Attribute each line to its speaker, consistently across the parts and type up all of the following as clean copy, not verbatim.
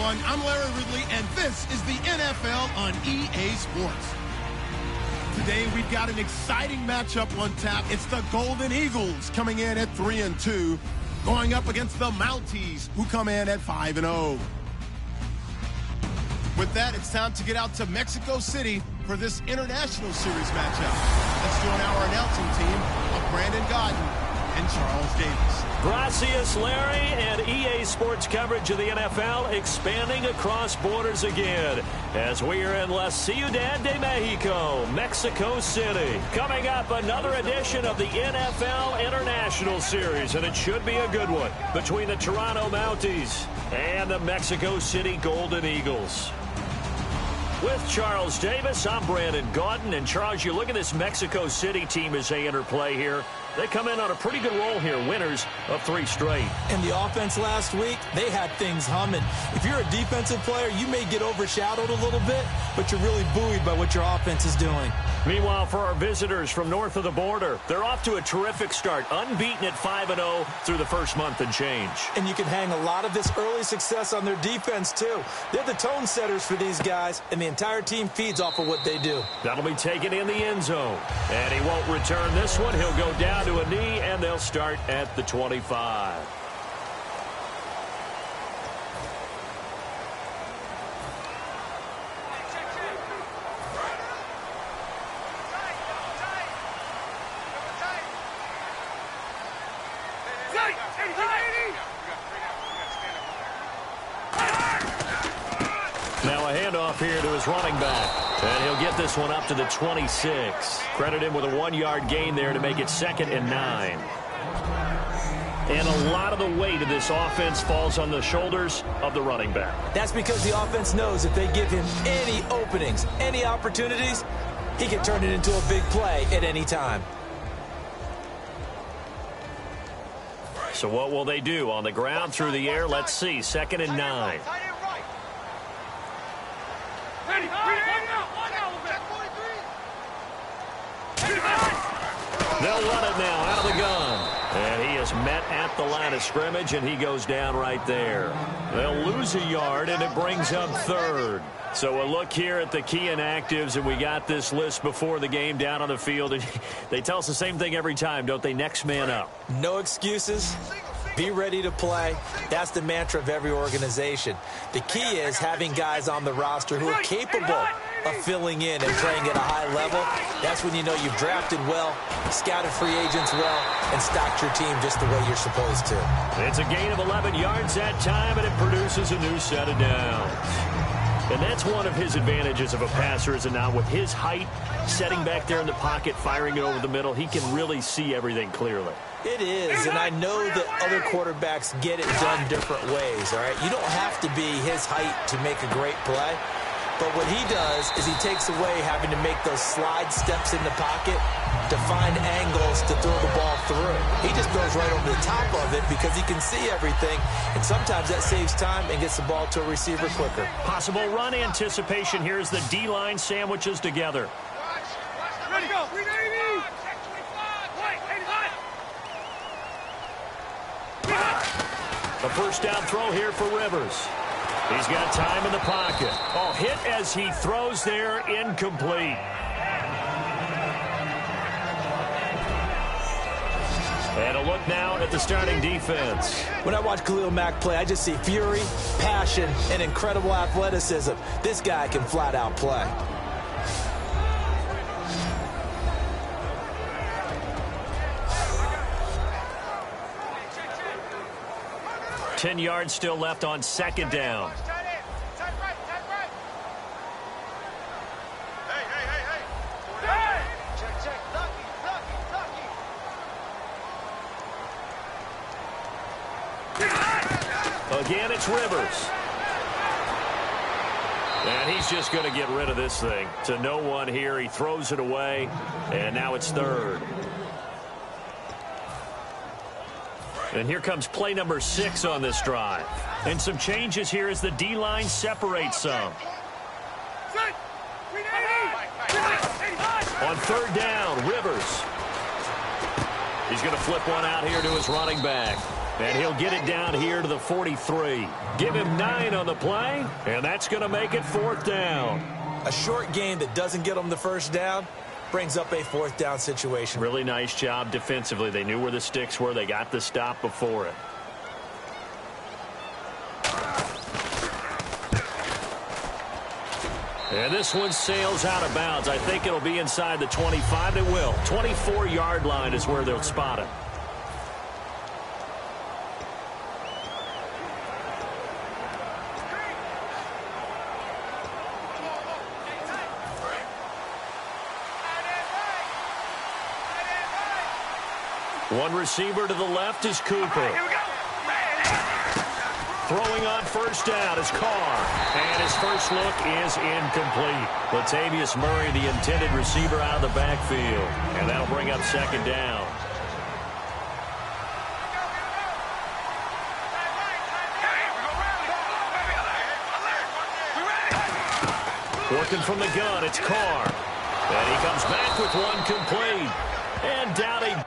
Speaker 1: everyone. I'm Larry Ridley, and this is the NFL on EA Sports. Today, we've got an exciting matchup on tap. It's the Golden Eagles coming in at 3-2, going up against the Mounties, who come in at 5-0. With that, it's time to get out to Mexico City for this International Series matchup. Let's join our announcing team of Brandon Godden and Charles Davis.
Speaker 2: Gracias, Larry, and EA Sports coverage of the NFL expanding across borders again as we are in La Ciudad de Mexico, Mexico City. Coming up, another edition of the NFL International Series, and it should be a good one between the Toronto Mounties and the Mexico City Golden Eagles. With Charles Davis, I'm Brandon Gaudin. And Charles, you look at this Mexico City team as they enter play here. They come in on a pretty good roll here, winners of 3 straight.
Speaker 3: And the offense last week, they had things humming. If you're a defensive player, you may get overshadowed a little bit, but you're really buoyed by what your offense is doing.
Speaker 2: Meanwhile, for our visitors from north of the border, they're off to a terrific start, unbeaten at 5-0 through the first month and change.
Speaker 3: And you can hang a lot of this early success on their defense, too. They're the tone setters for these guys, and the entire team feeds off of what they do.
Speaker 2: That'll be taken in the end zone. And he won't return this one. He'll go down to a knee, and they'll start at the 25. Now a handoff here to his running back. And he'll get this one up to the 26. Credit him with a 1-yard gain there to make it 2nd and 9. And a lot of the weight of this offense falls on the shoulders of the running back.
Speaker 3: That's because the offense knows if they give him any openings, any opportunities, he can turn it into a big play at any time.
Speaker 2: So what will they do? On the ground, through the air, let's see. 2nd and 9. They'll run it now out of the gun. And he is met at the line of scrimmage, and he goes down right there. They'll lose a yard, and it brings up 3rd. So a look here at the key inactives, and we got this list before the game down on the field. And they tell us the same thing every time, don't they? Next man up.
Speaker 3: No excuses. Be ready to play. That's the mantra of every organization. The key is having guys on the roster who are capable of filling in and playing at a high level. That's when you know you've drafted well, scouted free agents well, and stocked your team just the way you're supposed to.
Speaker 2: It's a gain of 11 yards that time, and it produces a new set of downs. And that's one of his advantages of a passer, is it not? With his height, setting back there in the pocket, firing it over the middle, he can really see everything clearly.
Speaker 3: It is, and I know that other quarterbacks get it done different ways, all right? You don't have to be his height to make a great play. But what he does is he takes away having to make those slide steps in the pocket to find angles to throw the ball through. He just goes right over the top of it because he can see everything, and sometimes that saves time and gets the ball to a receiver quicker.
Speaker 2: Possible run anticipation here as the D-line sandwiches together.
Speaker 4: Ready, go.
Speaker 2: A first down throw here for Rivers. He's got time in the pocket. Oh, hit as he throws there, incomplete. And a look now at the starting defense.
Speaker 3: When I watch Khalil Mack play, I just see fury, passion, and incredible athleticism. This guy can flat out play.
Speaker 2: Ten yards still left on 2nd down. Again, it's Rivers. And he's just going to get rid of this thing. To no one here. He throws it away. And now it's 3rd. And here comes play number 6 on this drive. And some changes here as the D-line separates some. On 3rd down, Rivers. He's going to flip one out here to his running back. And he'll get it down here to the 43. Give him 9 on the play, and that's going to make it 4th down.
Speaker 3: A short game that doesn't get them the first down brings up a 4th down situation.
Speaker 2: Really nice job defensively. They knew where the sticks were. They got the stop before it. And this one sails out of bounds. I think it'll be inside the 25. It will. 24-yard line is where they'll spot it. One receiver to the left is Cooper. Throwing on first down is Carr. And his first look is incomplete. Latavius Murray, the intended receiver, out of the backfield. And that'll bring up 2nd down. Working from the gun, it's Carr. And he comes back with one complete. And down a...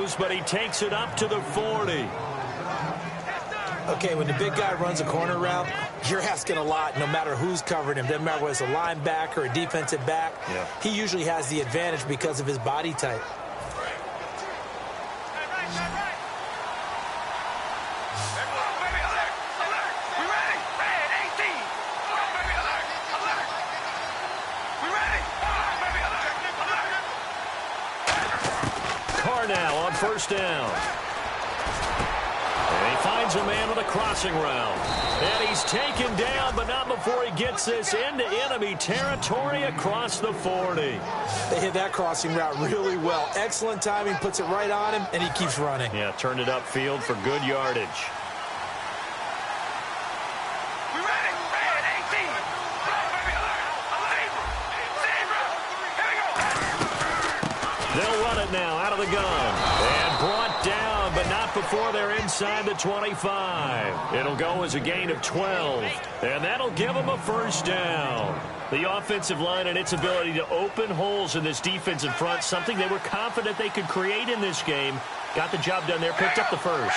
Speaker 2: goes, but he takes it up to the 40.
Speaker 3: Okay, when the big guy runs a corner route, you're asking a lot no matter who's covering him. Doesn't matter whether it's a linebacker or a defensive back. Yeah. He usually has the advantage because of his body type.
Speaker 2: Now on first down. And he finds a man with a crossing route. And he's taken down, but not before he gets this into enemy territory across the 40.
Speaker 3: They hit that crossing route really well. Excellent timing, puts it right on him, and he keeps running.
Speaker 2: Yeah, turned it upfield for good yardage. They'll run it now out of the gun. And brought down, but not before they're inside the 25. It'll go as a gain of 12. And that'll give them a first down. The offensive line and its ability to open holes in this defensive front, something they were confident they could create in this game. Got the job done there, picked up the first.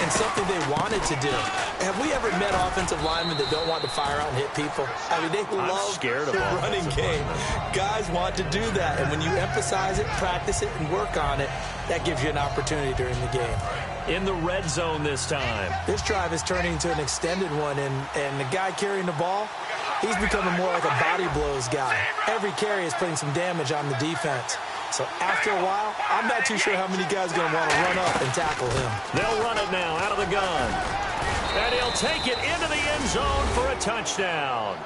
Speaker 3: And something they wanted to do. Have we ever met offensive linemen that don't want to fire out and hit people? I mean, they love the running game. Guys want to do that. And when you emphasize it, practice it, and work on it, that gives you an opportunity during the game.
Speaker 2: In the red zone this time.
Speaker 3: This drive is turning into an extended one, and the guy carrying the ball, he's becoming more like a body blows guy. Every carry is putting some damage on the defense. So after a while, I'm not too sure how many guys are going to want to run up and tackle him.
Speaker 2: They'll run it now out of the gun. And he'll take it into the end zone for a touchdown.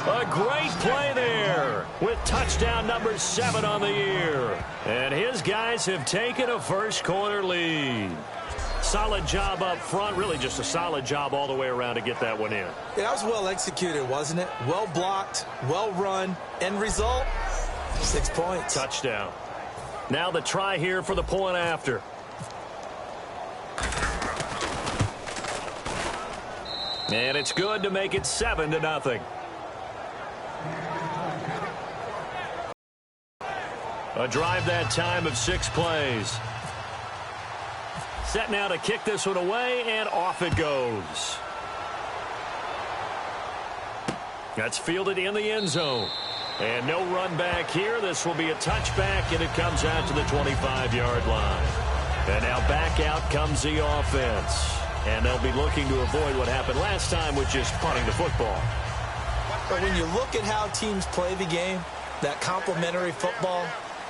Speaker 2: A great play there with touchdown number 7 on the year. And his guys have taken a first quarter lead. Solid job up front, really just a solid job all the way around to get that one in.
Speaker 3: Yeah, that was well executed, wasn't it? Well blocked, well run. End result, 6 points.
Speaker 2: Touchdown. Now the try here for the point after. And it's good to make it 7-0. A drive that time of 6 plays. Set now to kick this one away, and off it goes. That's fielded in the end zone. And no run back here. This will be a touchback, and it comes out to the 25-yard line. And now back out comes the offense. And they'll be looking to avoid what happened last time, which is punting the football.
Speaker 3: But when you look at how teams play the game, that complementary football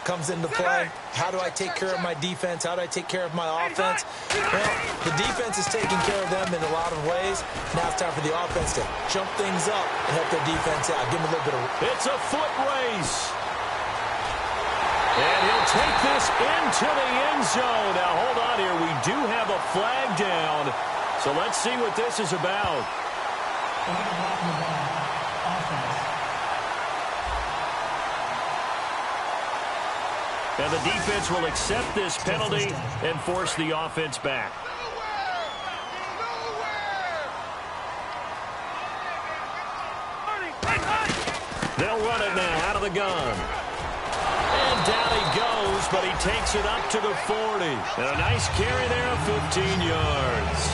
Speaker 3: comes into play. How do I take care of my defense? How do I take care of my offense? Well, the defense is taking care of them in a lot of ways. Now it's time for the offense to jump things up and help their defense out. Give them a little bit of...
Speaker 2: It's a foot race. And he'll take this into the end zone. Now, hold on here. We do have a flag down. So let's see what this is about. And the defense will accept this penalty and force the offense back. They'll run it now out of the gun. And down he goes, but he takes it up to the 40. And a nice carry there of 15 yards.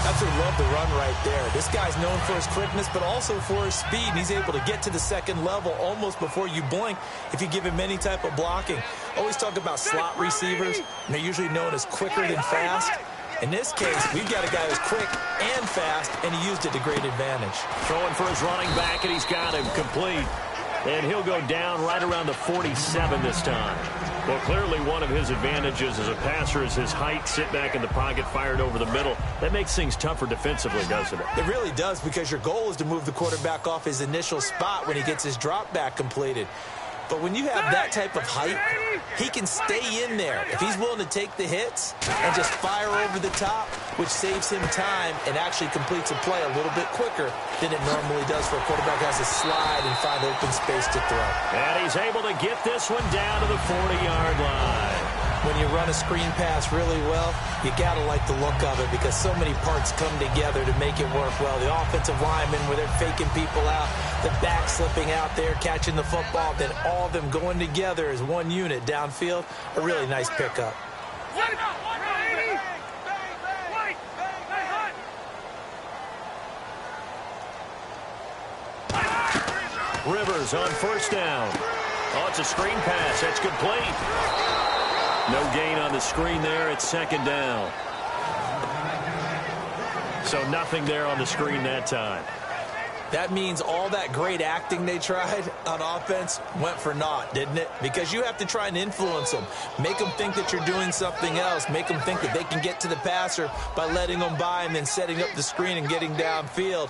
Speaker 3: Absolutely love the run right there. This guy's known for his quickness, but also for his speed. And he's able to get to the second level almost before you blink if you give him any type of blocking. Always talk about slot receivers, and they're usually known as quicker than fast. In this case, we've got a guy who's quick and fast, and he used it to great advantage.
Speaker 2: Throwing for his running back, and he's got him complete. And he'll go down right around the 47 this time. Well, clearly one of his advantages as a passer is his height, sit back in the pocket, fired over the middle. That makes things tougher defensively, doesn't it?
Speaker 3: It really does, because your goal is to move the quarterback off his initial spot when he gets his drop back completed. But when you have that type of height, he can stay in there if he's willing to take the hits and just fire over the top, which saves him time and actually completes a play a little bit quicker than it normally does for a quarterback who has to slide and find open space to throw.
Speaker 2: And he's able to get this one down to the 40-yard line.
Speaker 3: When you run a screen pass really well, you got to like the look of it, because so many parts come together to make it work well. The offensive linemen, where they're faking people out, the back slipping out there, catching the football, then all of them going together as one unit downfield. A really nice pickup.
Speaker 2: Rivers on first down. Oh, it's a screen pass. That's complete. No gain on the screen there. It's second down. So nothing there on the screen that time.
Speaker 3: That means all that great acting they tried on offense went for naught, didn't it? Because you have to try and influence them. Make them think that you're doing something else. Make them think that they can get to the passer by letting them by and then setting up the screen and getting downfield.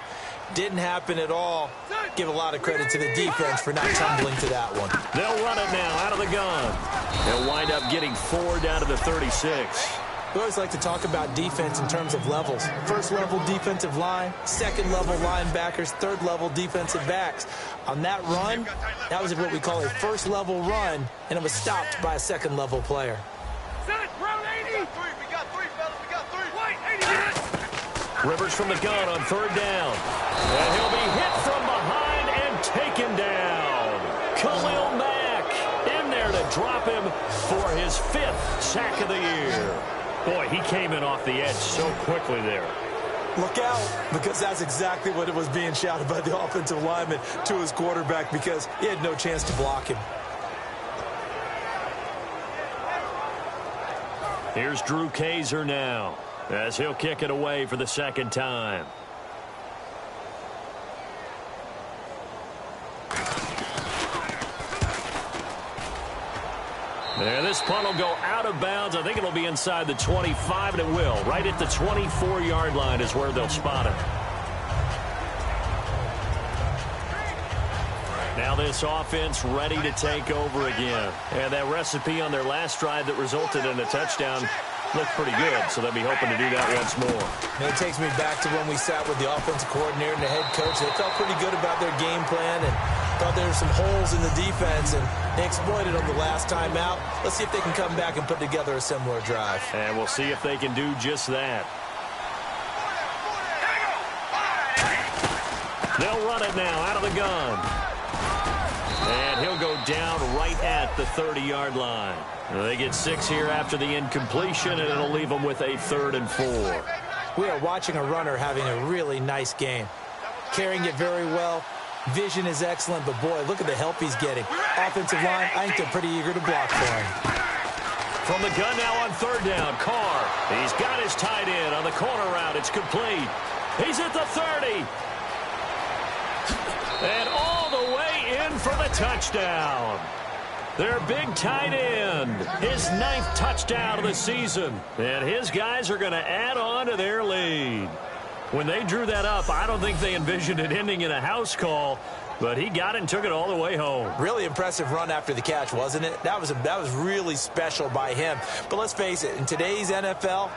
Speaker 3: Didn't happen at all. Give a lot of credit to the defense for not tumbling to that one.
Speaker 2: They'll run it now out of the gun. They'll wind up getting 4 down to the 36.
Speaker 3: We always like to talk about defense in terms of levels. First level defensive line, second level linebackers, third level defensive backs. On that run, that was what we call a first level run, and it was stopped by a second level player.
Speaker 2: Rivers from the gun on third down. And he'll be hit from behind and taken down. Khalil Mack in there to drop him for his 5th sack of the year. Boy, he came in off the edge so quickly there.
Speaker 3: Look out, because that's exactly what it was being shouted by the offensive lineman to his quarterback, because he had no chance to block him.
Speaker 2: Here's Drew Kaiser now, as he'll kick it away for the second time. And this punt will go out of bounds. I think it'll be inside the 25, and it will. Right at the 24-yard line is where they'll spot it. Now this offense ready to take over again. And that recipe on their last drive that resulted in a touchdown looked pretty good, so they'll be hoping to do that once more.
Speaker 3: And it takes me back to when we sat with the offensive coordinator and the head coach. They felt pretty good about their game plan and thought there were some holes in the defense, and they exploited them the last time out. Let's see if they can come back and put together a similar drive.
Speaker 2: And we'll see if they can do just that. They'll run it now out of the gun. And he'll go down right at the 30-yard line. They get 6 here after the incompletion, and it'll leave them with a 3rd and 4.
Speaker 3: We are watching a runner having a really nice game. Carrying it very well. Vision is excellent, but boy, look at the help he's getting. Offensive line, I think they're pretty eager to block for him.
Speaker 2: From the gun now on third down, Carr. He's got his tight end on the corner route. It's complete. He's at the 30. And all the way in for the touchdown. Their big tight end, his 9th touchdown of the season. And his guys are going to add on to their lead. When they drew that up, I don't think they envisioned it ending in a house call, but he got it and took it all the way home.
Speaker 3: Really impressive run after the catch, wasn't it? That was really special by him. But let's face it, in today's NFL,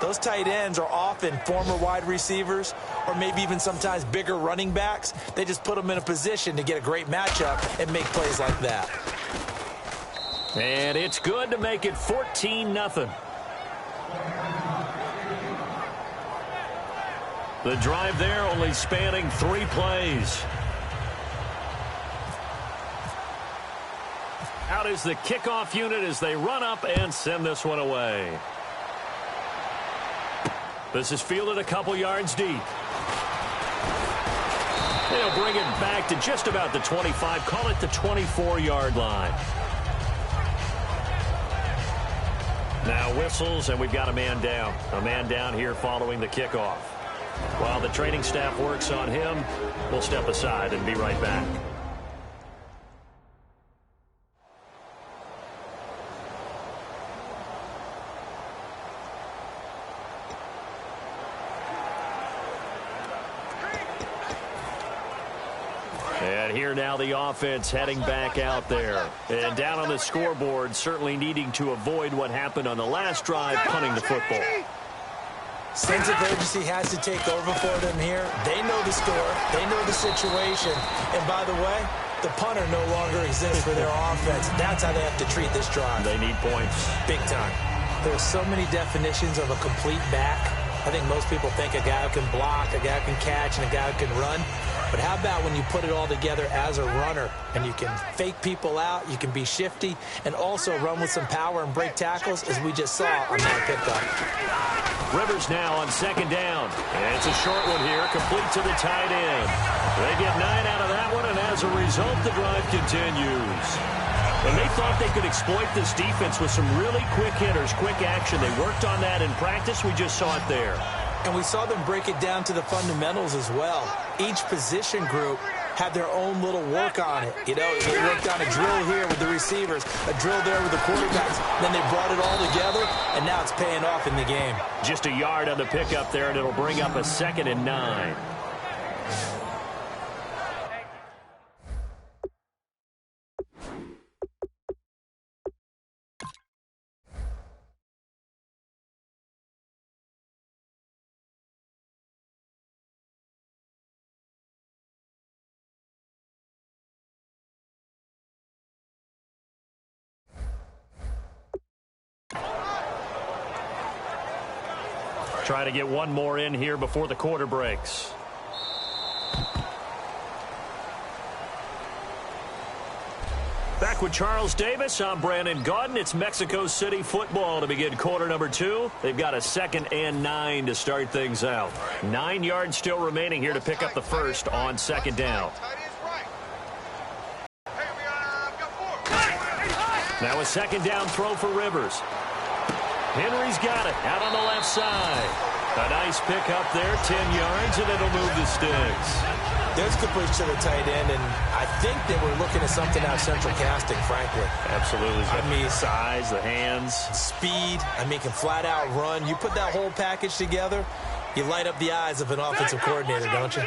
Speaker 3: those tight ends are often former wide receivers or maybe even sometimes bigger running backs. They just put them in a position to get a great matchup and make plays like that.
Speaker 2: And it's good to make it 14-0. The drive there only spanning 3 plays. Out is the kickoff unit as they run up and send this one away. This is fielded a couple yards deep. They'll bring it back to just about the 25, call it the 24-yard line. Now whistles, and we've got a man down. A man down here following the kickoff. While the training staff works on him, we'll step aside and be right back. And here now the offense heading back out there. And down on the scoreboard, certainly needing to avoid what happened on the last drive, punting the football.
Speaker 3: Sense of urgency has to take over for them here. They know the score. They know the situation. And by the way, the punter no longer exists for their offense. That's how they have to treat this drive.
Speaker 2: They need points.
Speaker 3: Big time. There are so many definitions of a complete back. I think most people think a guy who can block, a guy who can catch, and a guy who can run. But how about when you put it all together as a runner and you can fake people out, you can be shifty, and also run with some power and break tackles, as we just saw on that pickup.
Speaker 2: Rivers now on second down. And it's a short one here, complete to the tight end. They get 9 out of that one, and as a result, the drive continues. And they thought they could exploit this defense with some really quick hitters, quick action. They worked on that in practice. We just saw it there.
Speaker 3: And we saw them break it down to the fundamentals as well. Each position group had their own little work on it. You know, they worked on a drill here with the receivers, a drill there with the quarterbacks. Then they brought it all together, and now it's paying off in the game.
Speaker 2: Just a yard on the pickup there, and it'll bring up a 2nd and 9. Try to get one more in here before the quarter breaks. Back with Charles Davis, I'm Brandon Gaudin. It's Mexico City football to begin quarter number 2. They've got a 2nd and 9 to start things out. 9 yards still remaining here to pick up the first on 2nd down. Now a 2nd down throw for Rivers. Henry's got it out on the left side. A nice pick up there, 10 yards, and it'll move the sticks.
Speaker 3: There's good push to the tight end, and I think they were looking at something out of central casting, frankly.
Speaker 2: Absolutely.
Speaker 3: I mean,
Speaker 2: size, the hands.
Speaker 3: Speed. I mean, can flat out run. You put that whole package together, you light up the eyes of an offensive coordinator, don't you?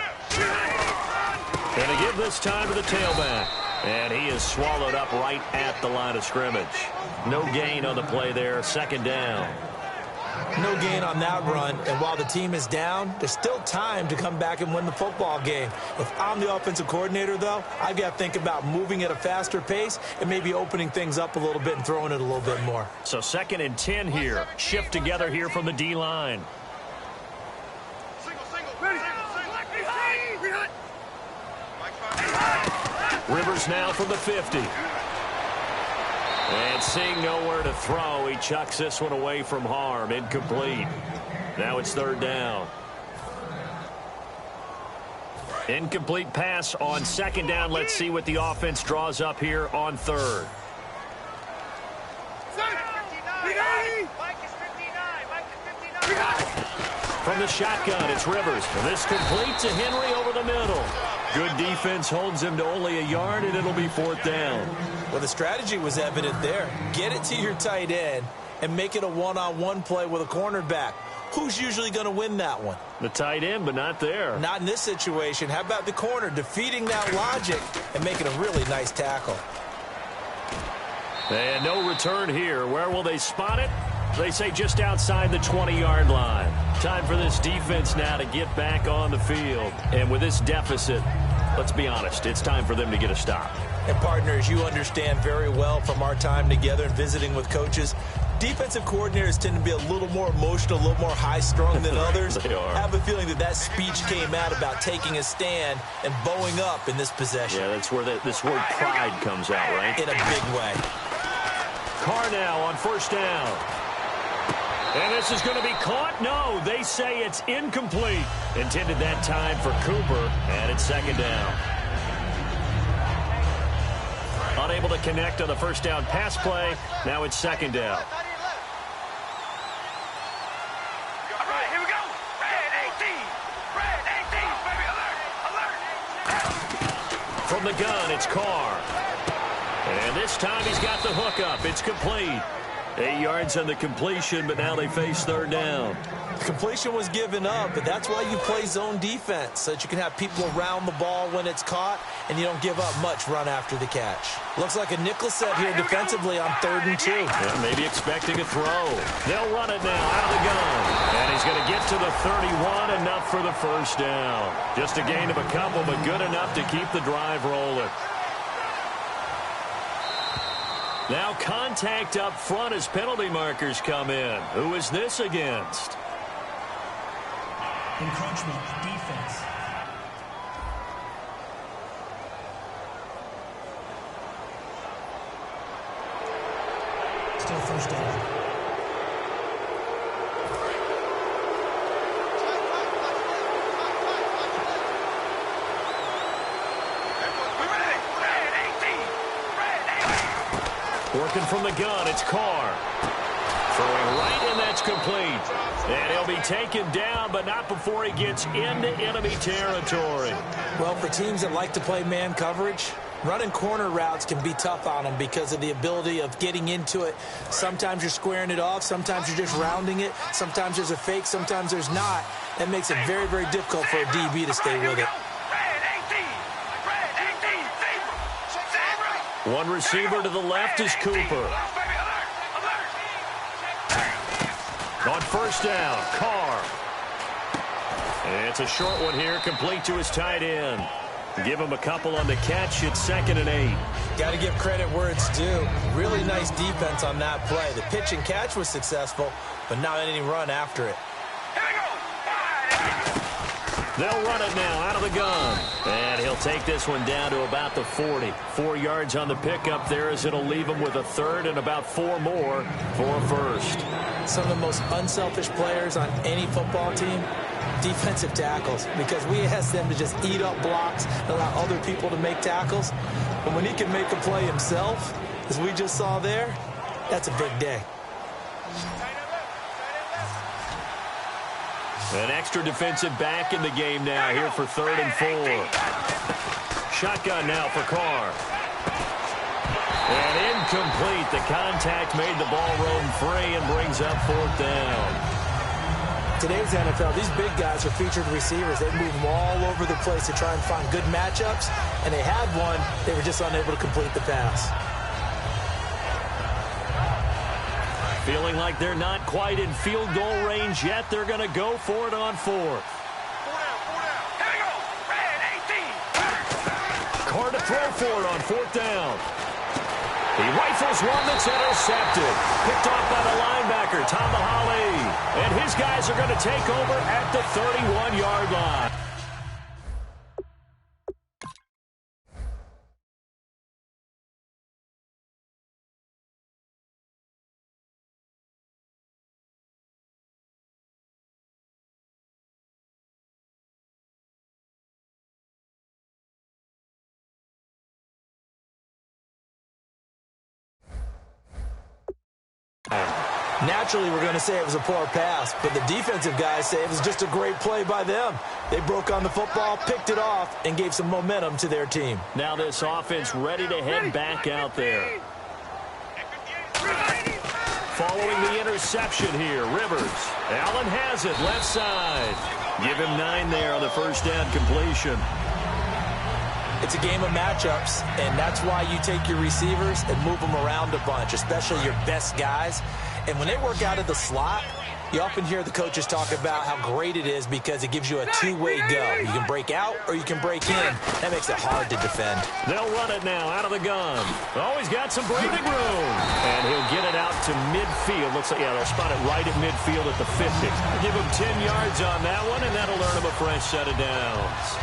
Speaker 2: Going to give this time to the tailback. And he is swallowed up right at the line of scrimmage. No gain on the play there, 2nd down.
Speaker 3: No gain on that run, and while the team is down, there's still time to come back and win the football game. If I'm the offensive coordinator, though, I've got to think about moving at a faster pace and maybe opening things up a little bit and throwing it a little bit more.
Speaker 2: So 2nd and 10 here. Shift together here from the D-line. Rivers now from the 50. And seeing nowhere to throw, he chucks this one away from harm. Incomplete. Now it's 3rd down. Incomplete pass on 2nd down. Let's see what the offense draws up here on 3rd. From the shotgun, it's Rivers. This complete to Henry over the middle. Good defense holds him to only a yard, and it'll be 4th down.
Speaker 3: Well, the strategy was evident there. Get it to your tight end and make it a one-on-one play with a cornerback. who's usually going to win that one?
Speaker 2: The tight end, but not there.
Speaker 3: Not in this situation. How about the corner defeating that logic and making a really nice tackle?
Speaker 2: And no return here. Where will they spot it? They say just outside the 20-yard line. Time for this defense now to get back on the field. And with this deficit, let's be honest, it's time for them to get a stop.
Speaker 3: And partners, you understand very well from our time together and visiting with coaches, defensive coordinators tend to be a little more emotional, a little more high-strung than others.
Speaker 2: They are.
Speaker 3: I have a feeling that speech came out about taking a stand and bowing up in this possession.
Speaker 2: Yeah, that's where this word pride comes out, right?
Speaker 3: In a big way.
Speaker 2: Carr now on first down. And this is going to be caught. No, they say it's incomplete. Intended that time for Cooper, and it's second down. Unable to connect on the first down pass play. Now it's second down.
Speaker 4: All right, here we go. Red 18. Red 18, baby. Alert. Alert.
Speaker 2: From the gun, it's Carr. And this time he's got the hook up. It's complete. 8 yards on the completion, but now they face third down.
Speaker 3: Completion was given up, but that's why you play zone defense, so that you can have people around the ball when it's caught, and you don't give up much run after the catch. Looks like a nickel set here defensively on 3rd and 2.
Speaker 2: Yeah, maybe expecting a throw. They'll run it now out of the gun. And he's going to get to the 31, enough for the first down. Just a gain of a couple, but good enough to keep the drive rolling. Now contact up front as penalty markers come in. Who is this against?
Speaker 5: Encroachment defense. Still first down.
Speaker 2: Working from the gun, it's Carr. Throwing right, and that's complete. And he'll be taken down, but not before he gets into enemy territory.
Speaker 3: Well, for teams that like to play man coverage, running corner routes can be tough on them because of the ability of getting into it. Sometimes you're squaring it off. Sometimes you're just rounding it. Sometimes there's a fake. Sometimes there's not. That makes it very, very difficult for a DB to stay with it.
Speaker 2: One receiver to the left is Cooper. On first down, Carr. And it's a short one here, complete to his tight end. Give him a couple on the catch. It's 2nd and 8.
Speaker 3: Got to give credit where it's due. Really nice defense on that play. The pitch and catch was successful, but not any run after it.
Speaker 2: They'll run it now out of the gun. And he'll take this one down to about the 40. 4 yards on the pickup there as it'll leave him with a third and about 4 more for a first.
Speaker 3: Some of the most unselfish players on any football team, defensive tackles, because we ask them to just eat up blocks and allow other people to make tackles. But when he can make a play himself, as we just saw there, that's a big day.
Speaker 2: An extra defensive back in the game now here for 3rd and 4. Shotgun now for Carr. And incomplete. The contact made the ball roam free and brings up 4th down.
Speaker 3: Today's NFL, these big guys are featured receivers. They move them all over the place to try and find good matchups, and they had one. They were just unable to complete the pass.
Speaker 2: Feeling like they're not quite in field goal range yet. They're going to go for it on 4th. Carr to throw for it on 4th down. He rifles one that's intercepted. Picked off by the linebacker, Tomahali. And his guys are going to take over at the 31-yard line.
Speaker 3: Naturally, we're going to say it was a poor pass, but the defensive guys say it was just a great play by them. They broke on the football, picked it off, and gave some momentum to their team.
Speaker 2: Now this offense ready to head back out there. following the interception here. Rivers. Allen has it, left side. Give him 9 there on the first down completion.
Speaker 3: It's a game of matchups, and that's why you take your receivers and move them around a bunch, especially your best guys. And when they work out of the slot, you often hear the coaches talk about how great it is because it gives you a two-way go. You can break out or you can break in. That makes it hard to defend.
Speaker 2: They'll run it now out of the gun. Oh, he's got some breathing room. And he'll get it out to midfield. Looks like, they'll spot it right at midfield at the 50. Give him 10 yards on that one, and that'll earn him a fresh set of downs.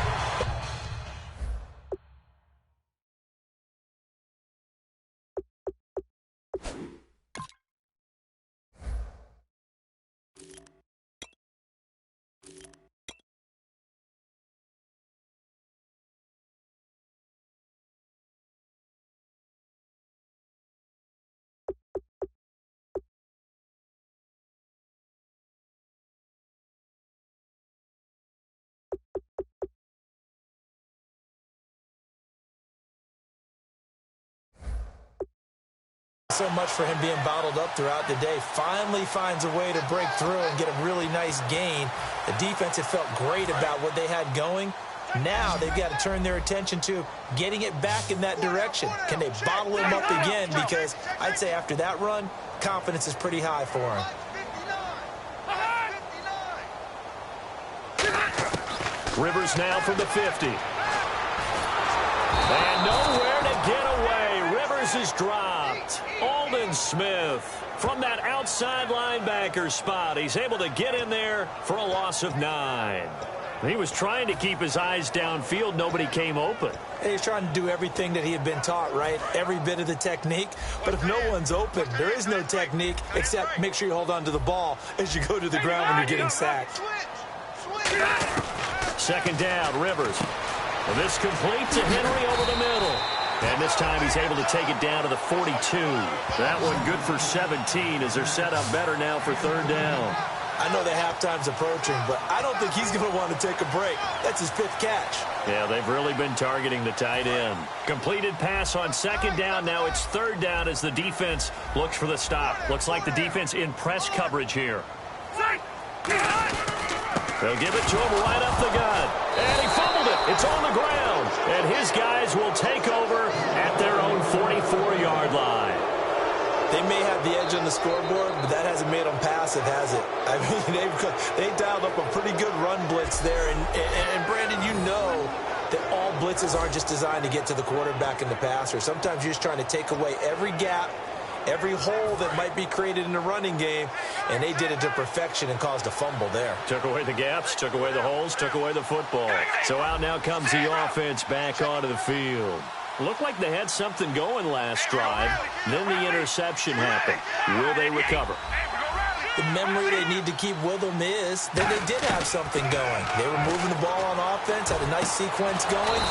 Speaker 3: So much for him being bottled up throughout the day. Finally finds a way to break through and get a really nice gain. The defense had felt great about what they had going. Now they've got to turn their attention to getting it back in that direction. Can they bottle him up again? Because I'd say after that run, confidence is pretty high for him.
Speaker 2: Rivers now from the 50. And nowhere to get away. Rivers is dropped. Aldon Smith from that outside linebacker spot. He's able to get in there for a loss of 9. He was trying to keep his eyes downfield. Nobody came open.
Speaker 3: He's trying to do everything that he had been taught, right? Every bit of the technique. But if no one's open, there is no technique except make sure you hold on to the ball as you go to the ground when you're getting sacked.
Speaker 2: Second down, Rivers. Well, this complete to Henry over the middle. And this time he's able to take it down to the 42. That one good for 17 as they're set up better now for third down.
Speaker 3: I know the halftime's approaching, but I don't think he's going to want to take a break. That's his 5th catch.
Speaker 2: Yeah, they've really been targeting the tight end. Completed pass on second down. Now it's third down as the defense looks for the stop. Looks like the defense in press coverage here. They'll give it to him right up the gut. And he fumbled it. It's on the ground. And his guys will take over at their own 44-yard line.
Speaker 3: They may have the edge on the scoreboard, but that hasn't made them passive, has it? I mean, they dialed up a pretty good run blitz there. And Brandon, you know that all blitzes aren't just designed to get to the quarterback and the passer. Sometimes you're just trying to take away every gap, every hole that might be created in the running game, and they did it to perfection and caused a fumble there.
Speaker 2: Took away the gaps, took away the holes, took away the football. So out now comes the offense back onto the field. Looked like they had something going last drive. Then the interception happened. Will they recover?
Speaker 3: The memory they need to keep with them is that they did have something going. They were moving the ball on offense, had a nice sequence going.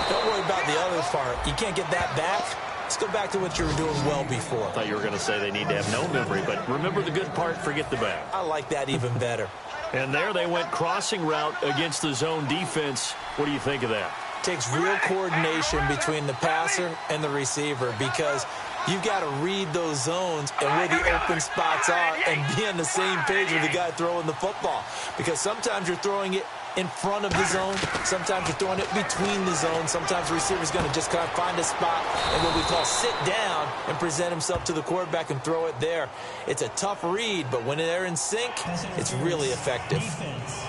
Speaker 3: Don't worry about the other part. You can't get that back. Let's go back to what you were doing well before.
Speaker 2: I thought you were going to say they need to have no memory, but remember the good part, forget the bad.
Speaker 3: I like that even better.
Speaker 2: And there they went crossing route against the zone defense. What do you think of that?
Speaker 3: Takes real coordination between the passer and the receiver because you've got to read those zones and where the open spots are and be on the same page with the guy throwing the football. Because sometimes you're throwing it in front of the zone. Sometimes you're throwing it between the zones. Sometimes the receiver's going to just kind of find a spot and what we call sit down and present himself to the quarterback and throw it there. It's a tough read, but when they're in sync, it's really effective.
Speaker 5: Defense.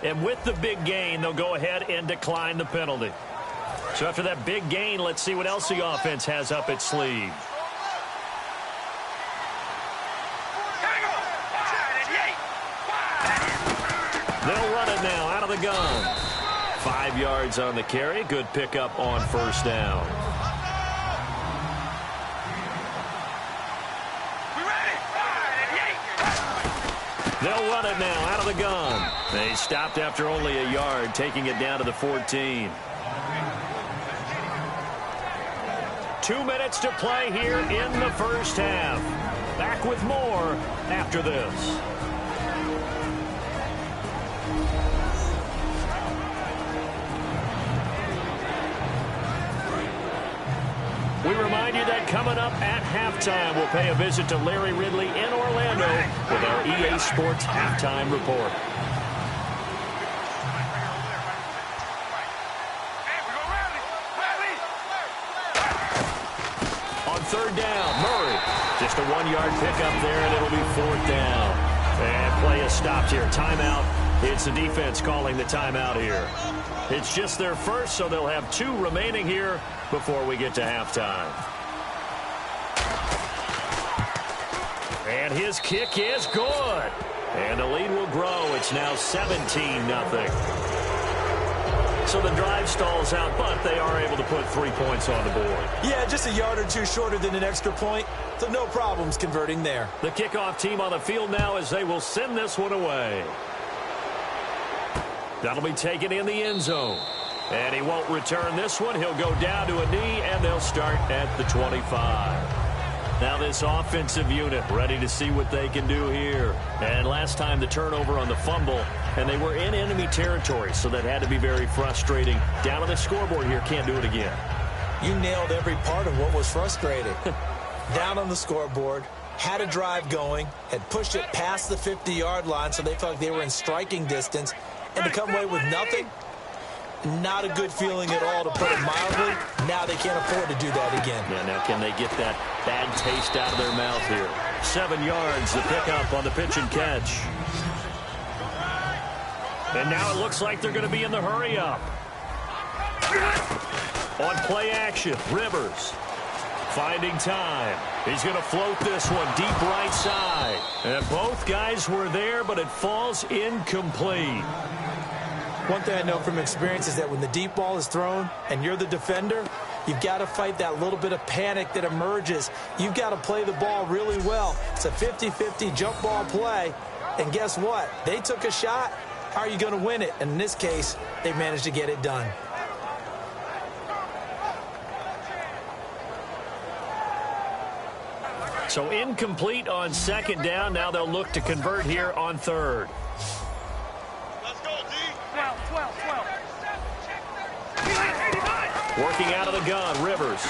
Speaker 2: And with the big gain, they'll go ahead and decline the penalty. So after that big gain, let's see what else the offense has up its sleeve. They'll run it now out of the gun. 5 yards on the carry. Good pickup on first down. They'll run it now out of the gun. They stopped after only a yard, taking it down to the 14. 2 minutes to play here in the first half. Back with more after this. continue that coming up at halftime. We'll pay a visit to Larry Ridley in Orlando with our EA Sports halftime report. On third down, Murray. Just a 1-yard pickup there, and it'll be fourth down. And play is stopped here. Timeout. It's the defense calling the timeout here. It's just their first, so they'll have 2 remaining here before we get to halftime. And his kick is good. And the lead will grow. It's now 17-0. So the drive stalls out, but they are able to put 3 points on the board.
Speaker 3: Yeah, just a yard or 2 shorter than an extra point, so no problems converting there.
Speaker 2: The kickoff team on the field now as they will send this one away. That'll be taken in the end zone. And he won't return this one. He'll go down to a knee, and they'll start at the 25. Now this offensive unit ready to see what they can do here. And last time the turnover on the fumble, and they were in enemy territory, so that had to be very frustrating. Down on the scoreboard here, can't do it again.
Speaker 3: You nailed every part of what was frustrating. Down on the scoreboard, had a drive going, had pushed it past the 50-yard line, so they felt like they were in striking distance, and to come away with nothing, not a good feeling at all, to put it mildly. Now they can't afford to do that again.
Speaker 2: Yeah, now can they get that bad taste out of their mouth here? 7 yards, the pickup on the pitch and catch. And now it looks like they're going to be in the hurry up. On play action, Rivers finding time. He's going to float this one deep right side. And both guys were there, but it falls incomplete.
Speaker 3: One thing I know from experience is that when the deep ball is thrown and you're the defender, you've got to fight that little bit of panic that emerges. You've got to play the ball really well. It's a 50-50 jump ball play. And guess what? They took a shot. How are you going to win it? And in this case, they managed to get it done.
Speaker 2: So incomplete on second down. Now they'll look to convert here on third. Working out of the gun, Rivers.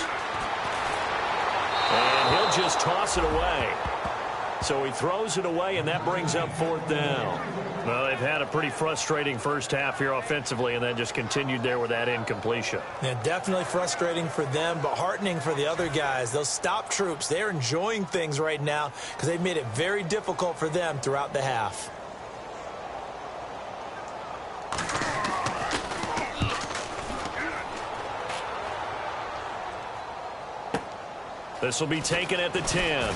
Speaker 2: And he'll just toss it away. So he throws it away, and that brings up fourth down. Well, they've had a pretty frustrating first half here offensively, and then just continued there with that incompletion.
Speaker 3: Yeah, definitely frustrating for them, but heartening for the other guys. Those stop troops, they're enjoying things right now because they've made it very difficult for them throughout the half.
Speaker 2: This will be taken at the 10.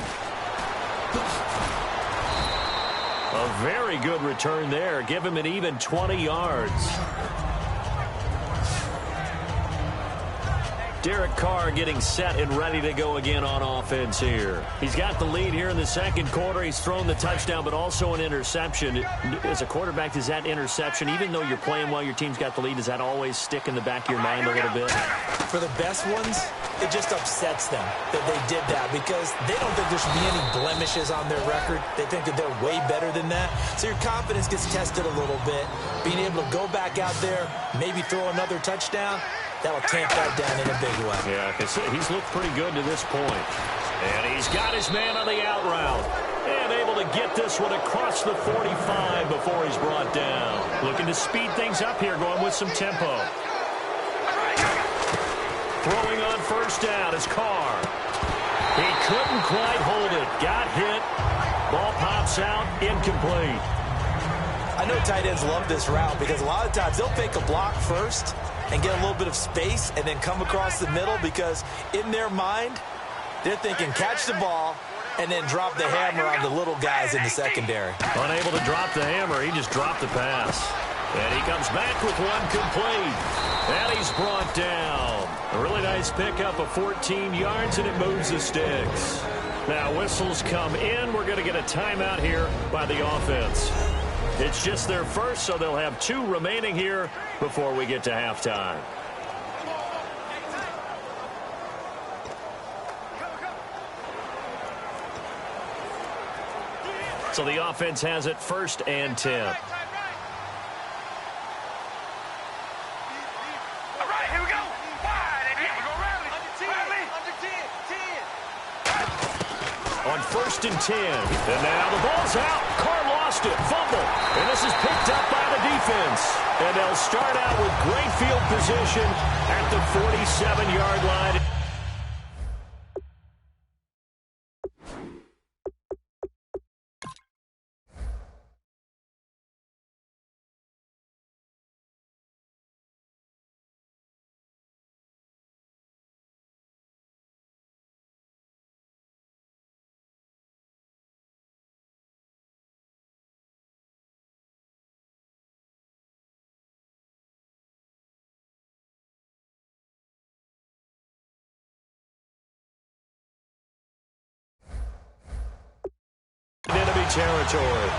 Speaker 2: A very good return there. Give him an even 20 yards. Derek Carr getting set and ready to go again on offense here. He's got the lead here in the second quarter. He's thrown the touchdown, but also an interception. As a quarterback, does that interception, even though you're playing well, your team's got the lead, does that always stick in the back of your mind a little bit?
Speaker 3: For the best ones, it just upsets them that they did that because they don't think there should be any blemishes on their record. They think that they're way better than that. So your confidence gets tested a little bit. Being able to go back out there, maybe throw another touchdown, that'll tamp that down in a big way.
Speaker 2: Yeah, he's looked pretty good to this point. And he's got his man on the out route. And able to get this one across the 45 before he's brought down. Looking to speed things up here, going with some tempo. Throwing on first down is Carr. He couldn't quite hold it. Got hit. Ball pops out. Incomplete.
Speaker 3: I know tight ends love this route because a lot of times they'll fake a block first and get a little bit of space and then come across the middle because in their mind, they're thinking catch the ball and then drop the hammer on the little guys in the secondary.
Speaker 2: Unable to drop the hammer, he just dropped the pass. And he comes back with one complete. And he's brought down. A really nice pickup of 14 yards, and it moves the sticks. Now whistles come in. We're going to get a timeout here by the offense. It's just their first, so they'll have 2 remaining here before we get to halftime. So the offense has it 1st and 10.
Speaker 4: All right, here we go. Wide, and here we go. Rally. Rally. Under 10.
Speaker 2: 1st and 10. And now the ball's out. Carr lost it. Fumble. And this is picked up by the defense. And they'll start out with great field position at the 47-yard line. Enemy territory.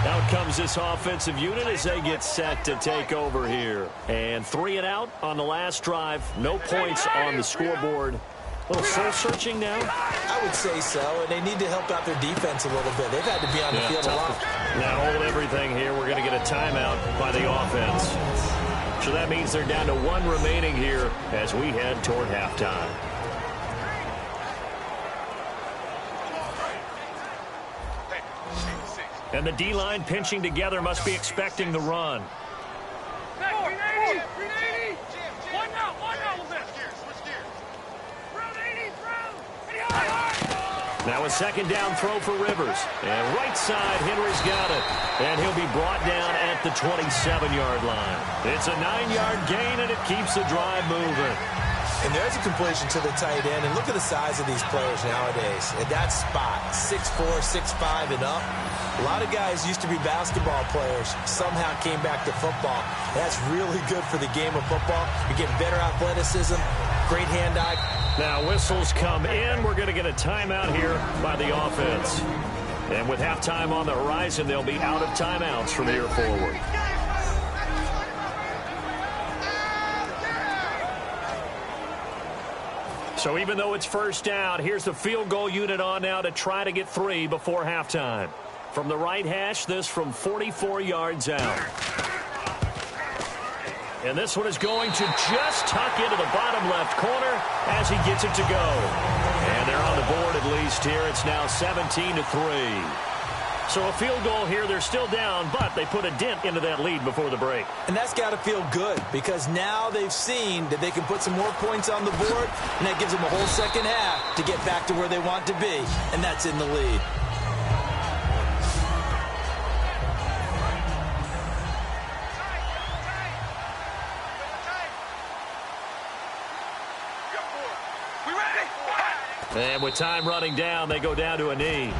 Speaker 2: Out comes this offensive unit as they get set to take over here. And 3 and out on the last drive. No points on the scoreboard. A little soul-searching now?
Speaker 3: I would say so, and they need to help out their defense a little bit. They've had to be on the field a lot.
Speaker 2: Now hold everything here. We're going to get a timeout by the offense. So that means they're down to 1 remaining here as we head toward halftime. And the D-line pinching together must be expecting the run. Now a 2nd down throw for Rivers. And right side, Henry's got it. And he'll be brought down at the 27-yard line. It's a 9-yard gain, and it keeps the drive moving.
Speaker 3: And there's a completion to the tight end. And look at the size of these players nowadays. At that spot, 6'4", 6'5", and up. A lot of guys used to be basketball players, somehow came back to football. That's really good for the game of football. You're getting better athleticism, great hand-eye.
Speaker 2: Now whistles come in. We're going to get a timeout here by the offense. And with halftime on the horizon, they'll be out of timeouts from here forward. So even though it's 1st down, here's the field goal unit on now to try to get 3 before halftime. From the right hash, this from 44 yards out. And this one is going to just tuck into the bottom left corner as he gets it to go. And they're on the board at least here. It's now 17-3. So a field goal here. They're still down, but they put a dent into that lead before the break.
Speaker 3: And that's got to feel good because now they've seen that they can put some more points on the board, and that gives them a whole 2nd half to get back to where they want to be, and that's in the lead.
Speaker 2: And with time running down, they go down to a knee.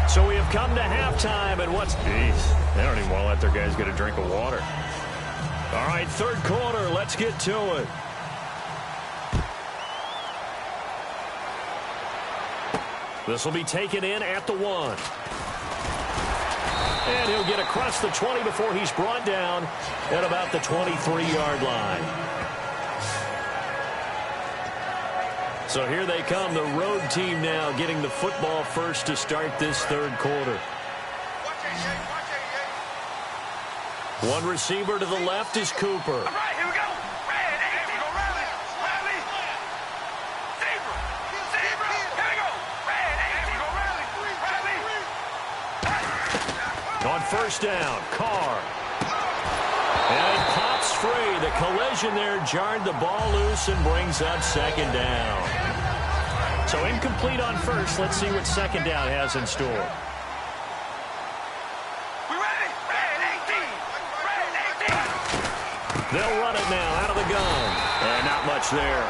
Speaker 2: So we have come to halftime, and what's... Jeez, they don't even want to let their guys get a drink of water. All right, 3rd quarter, let's get to it. This will be taken in at the 1. And he'll get across the 20 before he's brought down at about the 23-yard line. So here they come, the road team now getting the football first to start this 3rd quarter. One receiver to the left is Cooper.
Speaker 4: All right, here we go. Red 18. Rally. Zebra. Here we go. Red 18. Rally.
Speaker 2: On 1st down, Carr. And it pops free. The collision there jarred the ball loose and brings up 2nd down. So incomplete on 1st. Let's see what 2nd down has in store.
Speaker 4: We ready? Red 18.
Speaker 2: They'll run it now out of the gun. And not much there.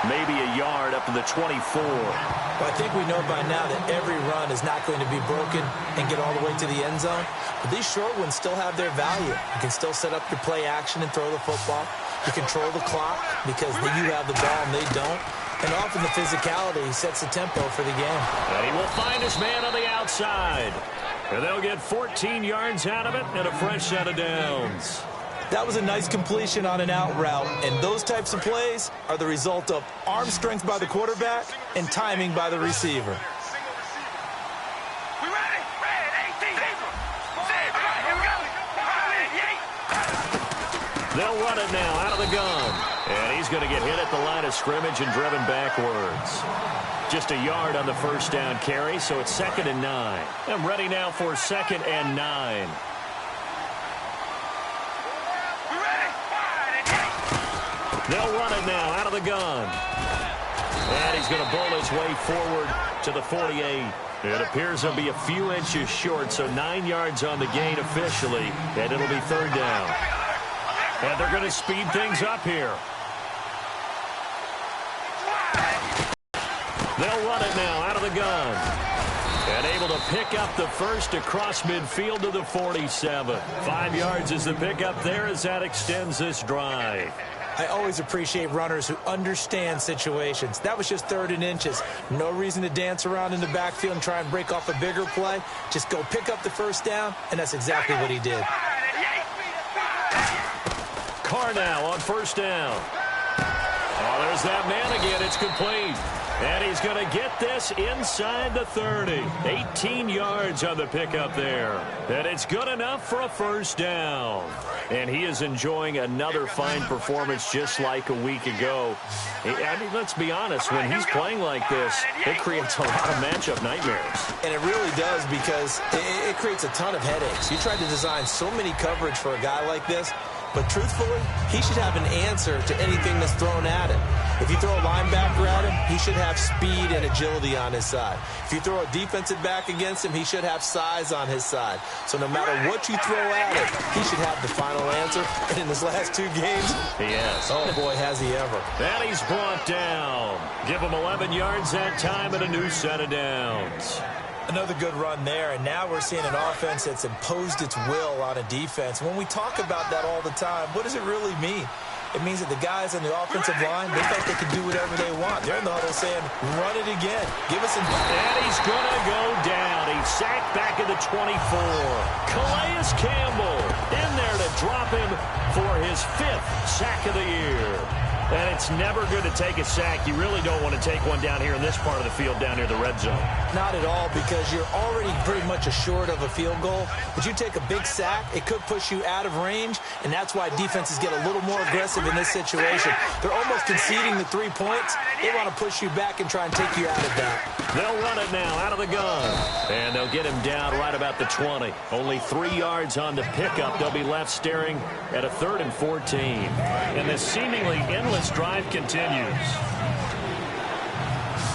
Speaker 2: Maybe a yard up to the 24.
Speaker 3: Well, I think we know by now that every run is not going to be broken and get all the way to the end zone. But these short ones still have their value. You can still set up your play action and throw the football. You control the clock because you have the ball and they don't. And often the physicality sets the tempo for the game.
Speaker 2: And he will find his man on the outside. And they'll get 14 yards out of it and a fresh set of downs.
Speaker 3: That was a nice completion on an out route, and those types of plays are the result of arm strength by the quarterback and timing by the receiver.
Speaker 4: We ready? Red 18. Zebra. Here we go.
Speaker 2: They'll run it now out of the gun. And he's going to get hit at the line of scrimmage and driven backwards. Just a yard on the first down carry, so it's 2nd and 9. I'm ready now for 2nd and 9. They'll run it now out of the gun. And he's going to bowl his way forward to the 48. It appears he'll be a few inches short, so 9 yards on the gain officially, and it'll be 3rd down. And they're going to speed things up here. They'll run it now out of the gun. And able to pick up the first across midfield to the 47. 5 yards is the pickup there as that extends this drive.
Speaker 3: I always appreciate runners who understand situations. That was just 3rd and inches. No reason to dance around in the backfield and try and break off a bigger play. Just go pick up the first down, and that's exactly what he did.
Speaker 2: Carr now on 1st down. Oh, there's that man again. It's complete. And he's going to get this inside the 30. 18 yards on the pickup there. And it's good enough for a 1st down. And he is enjoying another fine performance just like a week ago. I mean, let's be honest. When he's playing like this, it creates a lot of matchup nightmares.
Speaker 3: And it really does because it creates a ton of headaches. You try to design so many coverage for a guy like this, but truthfully, he should have an answer to anything that's thrown at him. If you throw a linebacker at him, he should have speed and agility on his side. If you throw a defensive back against him, he should have size on his side. So no matter what you throw at him, he should have the final answer. And in his last 2 games,
Speaker 2: he has.
Speaker 3: Oh, boy, has he ever.
Speaker 2: And he's brought down. Give him 11 yards that time and a new set of downs.
Speaker 3: Another good run there, and now we're seeing an offense that's imposed its will on a defense. When we talk about that all the time, what does it really mean? It means that the guys on the offensive line, they felt they could do whatever they want. They're in the huddle saying, run it again. Give us some...
Speaker 2: And he's going to go down. He's sacked back at the 24. Calais Campbell in there to drop him for his 5th sack of the year. And it's never good to take a sack. You really don't want to take one down here in this part of the field down near the red zone.
Speaker 3: Not at all, because you're already pretty much assured of a field goal. But you take a big sack, it could push you out of range, and that's why defenses get a little more aggressive in this situation. They're almost conceding the 3 points. They want to push you back and try and take you out of that.
Speaker 2: They'll run it now out of the gun. And they'll get him down right about the 20. Only 3 yards on the pickup. They'll be left staring at a 3rd and 14. And this seemingly endless drive continues.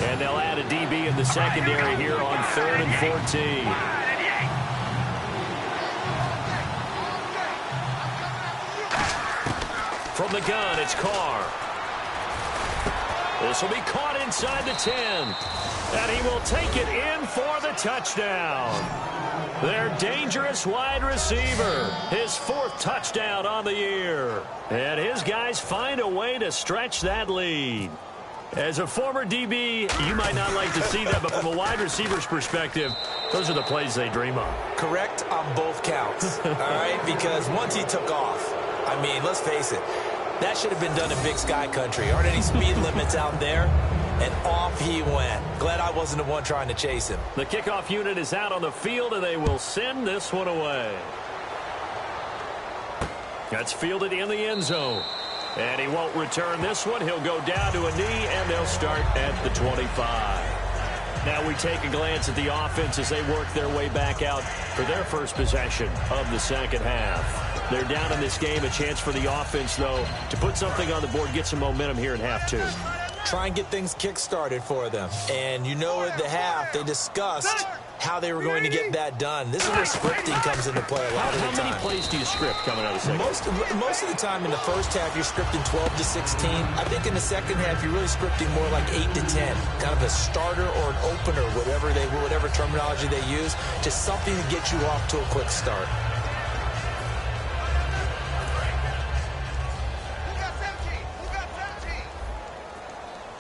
Speaker 2: And they'll add a DB in the secondary here on 3rd and 14. From the gun, it's Carr. This will be caught inside the 10. And he will take it in for the touchdown. Their dangerous wide receiver. His 4th touchdown on the year. And his guys find a way to stretch that lead. As a former DB, you might not like to see that, but from a wide receiver's perspective, those are the plays they dream of.
Speaker 3: Correct on both counts, all right? Because once he took off, I mean, let's face it, that should have been done in Big Sky Country. Aren't any speed limits out there? And off he went. Glad I wasn't the one trying to chase him.
Speaker 2: The kickoff unit is out on the field, and they will send this one away. That's fielded in the end zone. And he won't return this one. He'll go down to a knee, and they'll start at the 25. Now we take a glance at the offense as they work their way back out for their first possession of the second half. They're down in this game. A chance for the offense, though, to put something on the board, get some momentum here in half 2.
Speaker 3: Try and get things kick-started for them. And you know at the half, they discussed how they were going to get that done. This is where scripting comes into play a lot of the time.
Speaker 2: How many plays do you script coming out of the second?
Speaker 3: Most of the time in the first half, you're scripting 12 to 16. I think in the second half, you're really scripting more like 8 to 10. Kind of a starter or an opener, whatever terminology they use. Just something to get you off to a quick start.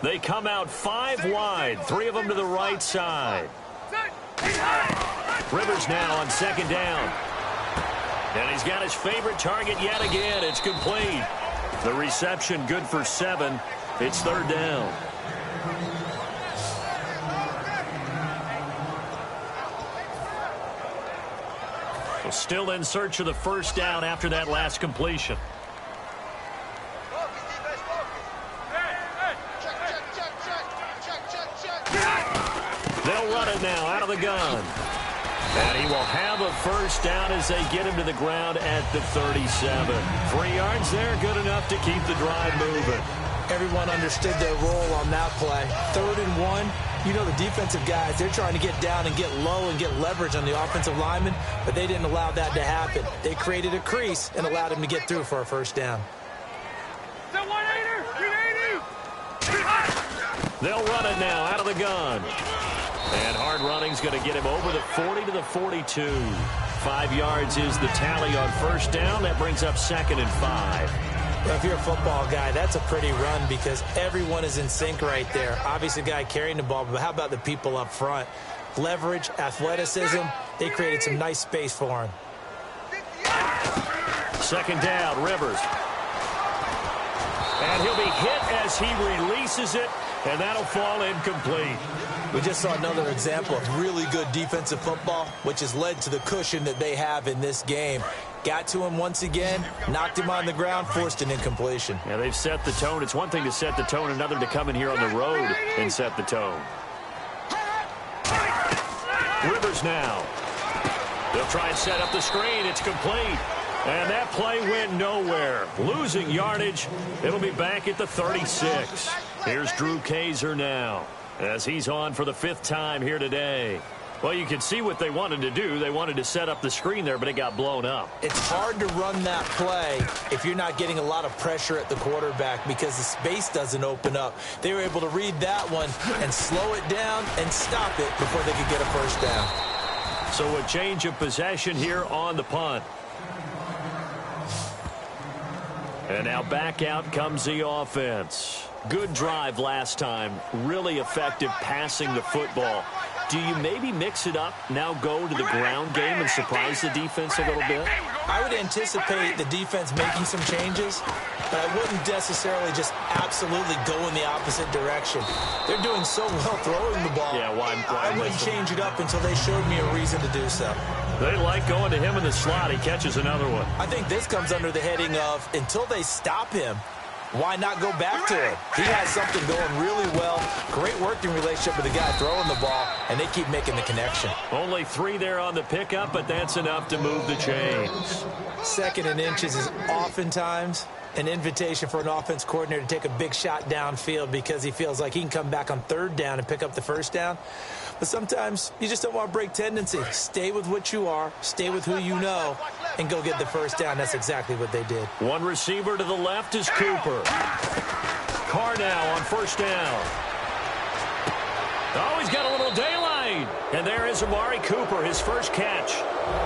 Speaker 2: They come out 5 wide, 3 of them to the right side. Rivers now on second down. And he's got his favorite target yet again. It's complete. The reception good for 7. It's 3rd down. Well, still in search of the first down after that last completion. They'll run it now out of the gun. And he will have a first down as they get him to the ground at the 37. 3 yards there, good enough to keep the drive moving.
Speaker 3: Everyone understood their role on that play. 3rd and 1. You know the defensive guys, they're trying to get down and get low and get leverage on the offensive lineman, but they didn't allow that to happen. They created a crease and allowed him to get through for a first down.
Speaker 2: They'll run it now out of the gun. And hard running's going to get him over the 40 to the 42. 5 yards is the tally on first down. That brings up 2nd and 5.
Speaker 3: Well, if you're a football guy, that's a pretty run because everyone is in sync right there. Obviously, the guy carrying the ball, but how about the people up front? Leverage, athleticism, they created some nice space for him.
Speaker 2: 2nd down, Rivers. And he'll be hit as he releases it, and that'll fall incomplete.
Speaker 3: We just saw another example of really good defensive football, which has led to the cushion that they have in this game. Got to him once again, knocked him on the ground, forced an incompletion.
Speaker 2: Yeah, they've set the tone. It's one thing to set the tone, another to come in here on the road and set the tone. Rivers now. They'll try and set up the screen. It's complete. And that play went nowhere. Losing yardage. It'll be back at the 36. Here's Drew Kaiser now as he's on for the 5th time here today. Well, you can see what they wanted to do. They wanted to set up the screen there, but it got blown up.
Speaker 3: It's hard to run that play if you're not getting a lot of pressure at the quarterback because the space doesn't open up. They were able to read that one and slow it down and stop it before they could get a first down.
Speaker 2: So a change of possession here on the punt. And now back out comes the offense. Good drive last time. Really effective passing the football. Do you maybe mix it up, now go to the ground game and surprise the defense a little bit?
Speaker 3: I would anticipate the defense making some changes, but I wouldn't necessarily just absolutely go in the opposite direction. They're doing so well throwing the ball.
Speaker 2: Yeah, why
Speaker 3: I wouldn't change it up until they showed me a reason to do so.
Speaker 2: They like going to him in the slot. He catches another one.
Speaker 3: I think this comes under the heading of until they stop him, why not go back to it? He has something going really well. Great working relationship with the guy throwing the ball, and they keep making the connection.
Speaker 2: Only 3 there on the pickup, but that's enough to move the chains.
Speaker 3: 2nd and inches is oftentimes an invitation for an offense coordinator to take a big shot downfield because he feels like he can come back on 3rd down and pick up the first down. But sometimes you just don't want to break tendency. Stay with what you are, stay with who you know, and go get the first down. That's exactly what they did.
Speaker 2: One receiver to the left is Cooper. Carr now on first down. Oh, he's got a little daylight. And there is Amari Cooper, his first catch.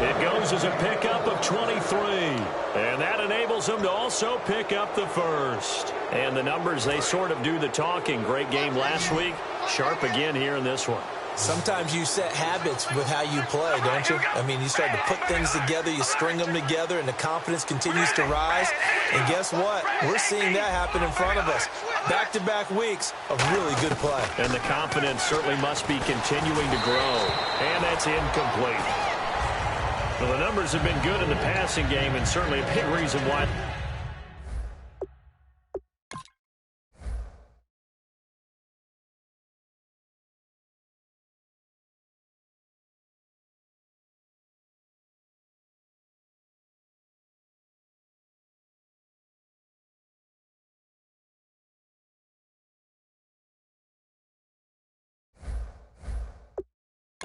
Speaker 2: It goes as a pickup of 23. And that enables him to also pick up the first. And the numbers, they sort of do the talking. Great game last week. Sharp again here in this one.
Speaker 3: Sometimes you set habits with how you play, don't you? I mean, you start to put things together, you string them together, and the confidence continues to rise. And guess what? We're seeing that happen in front of us. Back-to-back weeks of really good play.
Speaker 2: And the confidence certainly must be continuing to grow. And that's incomplete. Well, the numbers have been good in the passing game, and certainly a big reason why.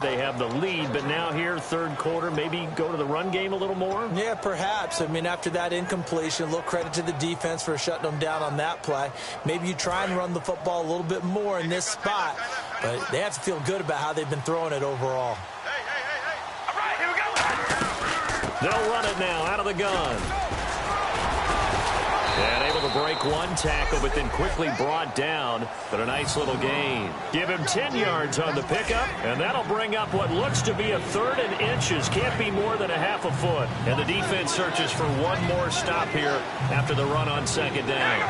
Speaker 2: They have the lead, but now here, 3rd quarter, maybe go to the run game a little more?
Speaker 3: Yeah, perhaps. I mean, after that incompletion, a little credit to the defense for shutting them down on that play. Maybe you try and run the football a little bit more in this spot, but they have to feel good about how they've been throwing it overall.
Speaker 4: All right, here we go.
Speaker 2: They'll run it now out of the gun. And able to break one tackle, but then quickly brought down. But a nice little gain. Give him 10 yards on the pickup, and that'll bring up what looks to be a 3rd and inches. Can't be more than a half a foot. And the defense searches for one more stop here after the run on 2nd down.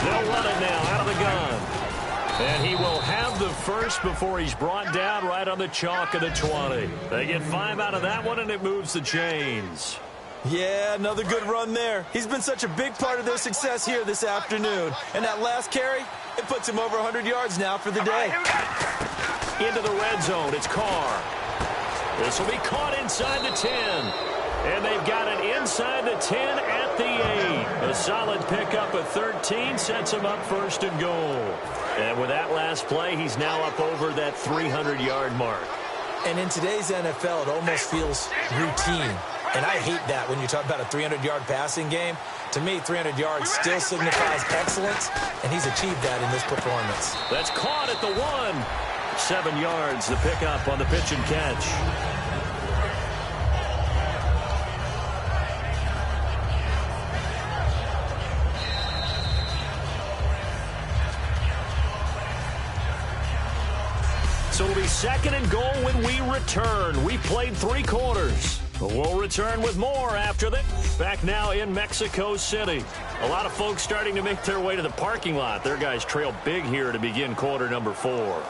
Speaker 2: They'll run it now out of the gun. And he will have the first before he's brought down right on the chalk of the 20. They get 5 out of that one, and it moves the chains.
Speaker 3: Yeah, another good run there. He's been such a big part of their success here this afternoon. And that last carry, it puts him over 100 yards now for the day.
Speaker 2: Into the red zone, it's Carr. This will be caught inside the 10. And they've got it inside the 10 at the 8. A solid pickup of 13 sets him up first and goal. And with that last play, he's now up over that 300-yard mark.
Speaker 3: And in today's NFL, it almost feels routine. And I hate that when you talk about a 300-yard passing game. To me, 300 yards still signifies excellence, and he's achieved that in this performance.
Speaker 2: That's caught at the 1. 7 yards, the pickup on the pitch and catch. So it'll be second and goal when we return. We played 3 quarters. We'll return with more after that. Back now in Mexico City. A lot of folks starting to make their way to the parking lot. Their guys trail big here to begin quarter number 4.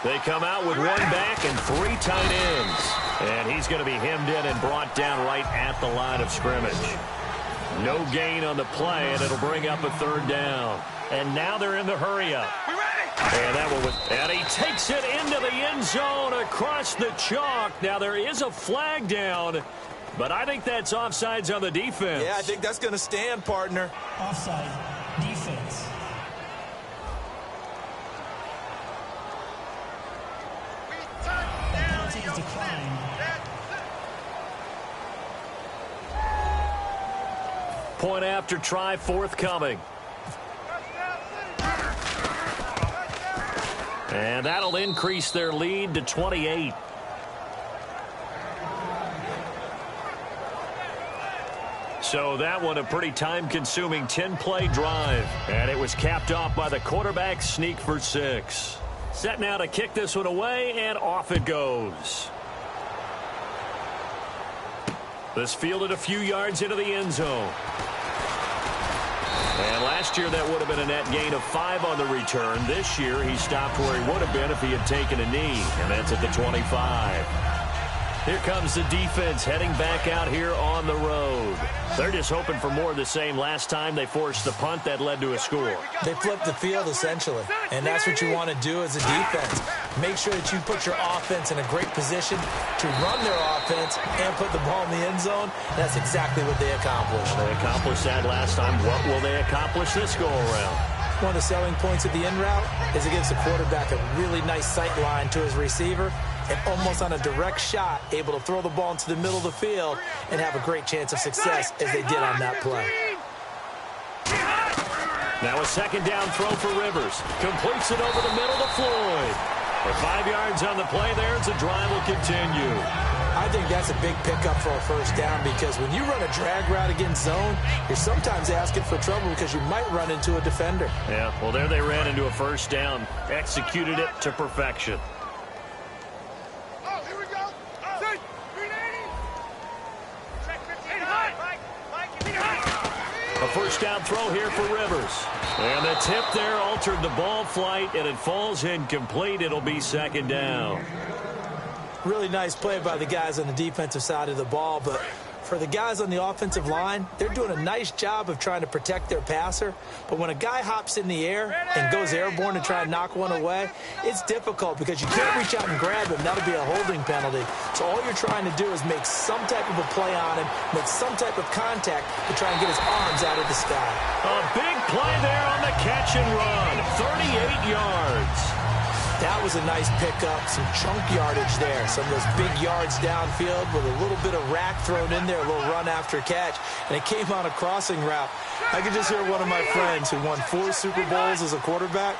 Speaker 2: They come out with 1 back and 3 tight ends. And he's going to be hemmed in and brought down right at the line of scrimmage. No gain on the play, and it'll bring up a 3rd down. And now they're in the hurry-up. And he takes it into the end zone across the chalk. Now there is a flag down, but I think that's offsides on the defense.
Speaker 3: Yeah, I think that's going to stand, partner.
Speaker 5: Offside. Defense. Penalty is declined.
Speaker 2: Point after try forthcoming. And that'll increase their lead to 28. So that one a pretty time-consuming 10-play drive. And it was capped off by the quarterback sneak for 6. Set now to kick this one away, and off it goes. This fielded a few yards into the end zone. And last year that would have been a net gain of 5 on the return. This year he stopped where he would have been if he had taken a knee, and that's at the 25. Here comes the defense heading back out here on the road. They're just hoping for more of the same. Last time they forced the punt that led to a score.
Speaker 3: They flipped the field, essentially, and that's what you want to do as a defense. Make sure that you put your offense in a great position to run their offense and put the ball in the end zone. That's exactly what they accomplished.
Speaker 2: They accomplished that last time. What will they accomplish this go-around?
Speaker 3: One of the selling points of the in route is it gives the quarterback a really nice sight line to his receiver, and almost on a direct shot, able to throw the ball into the middle of the field and have a great chance of success as they did on that play.
Speaker 2: Now a second down throw for Rivers. Completes it over the middle to Floyd. For 5 yards on the play there, as the drive will continue.
Speaker 3: I think that's a big pickup for a first down, because when you run a drag route against zone, you're sometimes asking for trouble because you might run into a defender.
Speaker 2: Yeah, well, there they ran into a first down. Executed it to perfection. A first down throw here for Rivers. And the tip there altered the ball flight, and it falls incomplete. It'll be second down.
Speaker 3: Really nice play by the guys on the defensive side of the ball, but for the guys on the offensive line, they're doing a nice job of trying to protect their passer. But when a guy hops in the air and goes airborne to try and knock one away, it's difficult because you can't reach out and grab him. That'll be a holding penalty. So all you're trying to do is make some type of a play on him, make some type of contact to try and get his arms out of the sky.
Speaker 2: A big play there on the catch and run. 38 yards.
Speaker 3: That was a nice pickup, some chunk yardage there. Some of those big yards downfield with a little bit of rack thrown in there, a little run after catch. And it came on a crossing route. I could just hear one of my friends who won 4 Super Bowls as a quarterback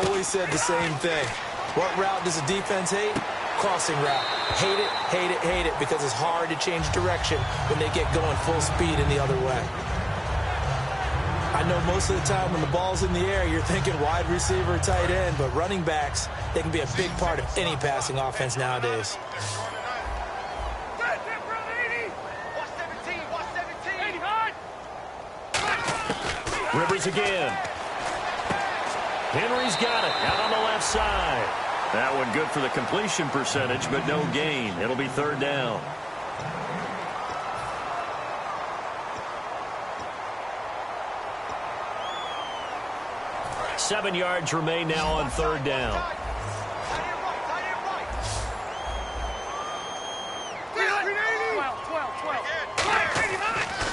Speaker 3: always said the same thing. What route does the defense hate? Crossing route. Hate it, hate it, hate it, because it's hard to change direction when they get going full speed in the other way. I know most of the time when the ball's in the air, you're thinking wide receiver, tight end, but running backs, they can be a big part of any passing offense nowadays.
Speaker 2: Rivers again. Henry's got it out on the left side. That one good for the completion percentage, but no gain. It'll be third down. Seven yards remain now on third down.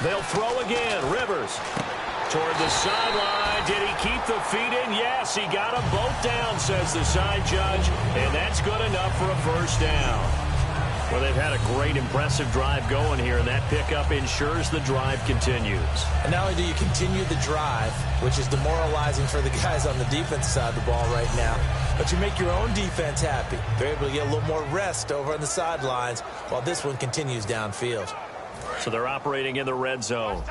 Speaker 2: They'll throw again. Rivers toward the sideline. Did he keep the feet in? Yes, he got them both down, says the side judge, and that's good enough for a first down. Well, they've had a great, impressive drive going here, and that pickup ensures the drive continues.
Speaker 3: And not only do you continue the drive, which is demoralizing for the guys on the defense side of the ball right now, but you make your own defense happy. They're able to get a little more rest over on the sidelines while this one continues downfield.
Speaker 2: So they're operating in the red zone.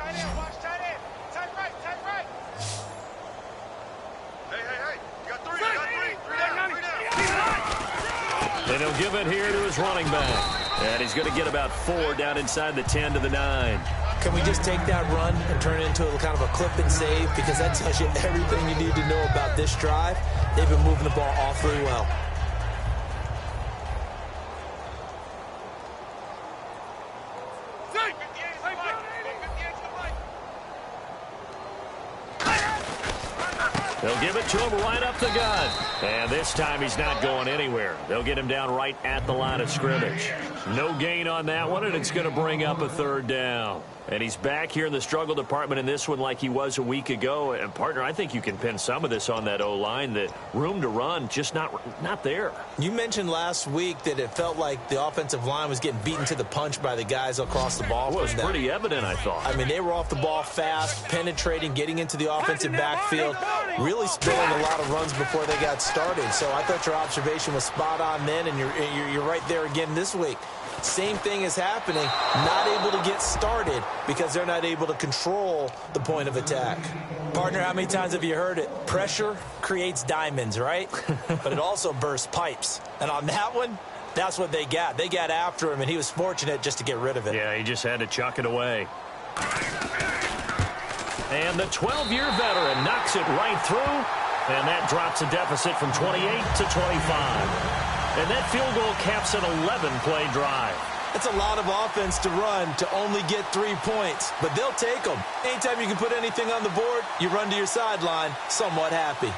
Speaker 2: And he'll give it here to his running back. And he's going to get about 4 down inside the 10 to the 9.
Speaker 3: Can we just take that run and turn it into a kind of a clip and save? Because that tells you everything you need to know about this drive. They've been moving the ball awfully well.
Speaker 2: They'll give it to him right up the gut. And this time he's not going anywhere. They'll get him down right at the line of scrimmage. No gain on that one, and it's going to bring up a third down. And he's back here in the struggle department in this one like he was a week ago. And, partner, I think you can pin some of this on that O-line. That room to run, just not there.
Speaker 3: You mentioned last week that it felt like the offensive line was getting beaten to the punch by the guys across the ball.
Speaker 2: Well, it was pretty evident, I thought.
Speaker 3: I mean, they were off the ball fast, penetrating, getting into the offensive backfield, really spilling a lot of runs before they got started. So I thought your observation was spot on then, and you're right there again this week. Same thing is happening, not able to get started because they're not able to control the point of attack. Partner, how many times have you heard it? Pressure creates diamonds, right? But it also bursts pipes. And on that one, that's what they got. They got after him, and he was fortunate just to get rid of it.
Speaker 2: Yeah, he just had to chuck it away. And the 12-year veteran knocks it right through, and that drops a deficit from 28 to 25. And that field goal caps an 11-play drive.
Speaker 3: It's a lot of offense to run to only get 3 points, but they'll take them. Anytime you can put anything on the board, you run to your sideline somewhat happy.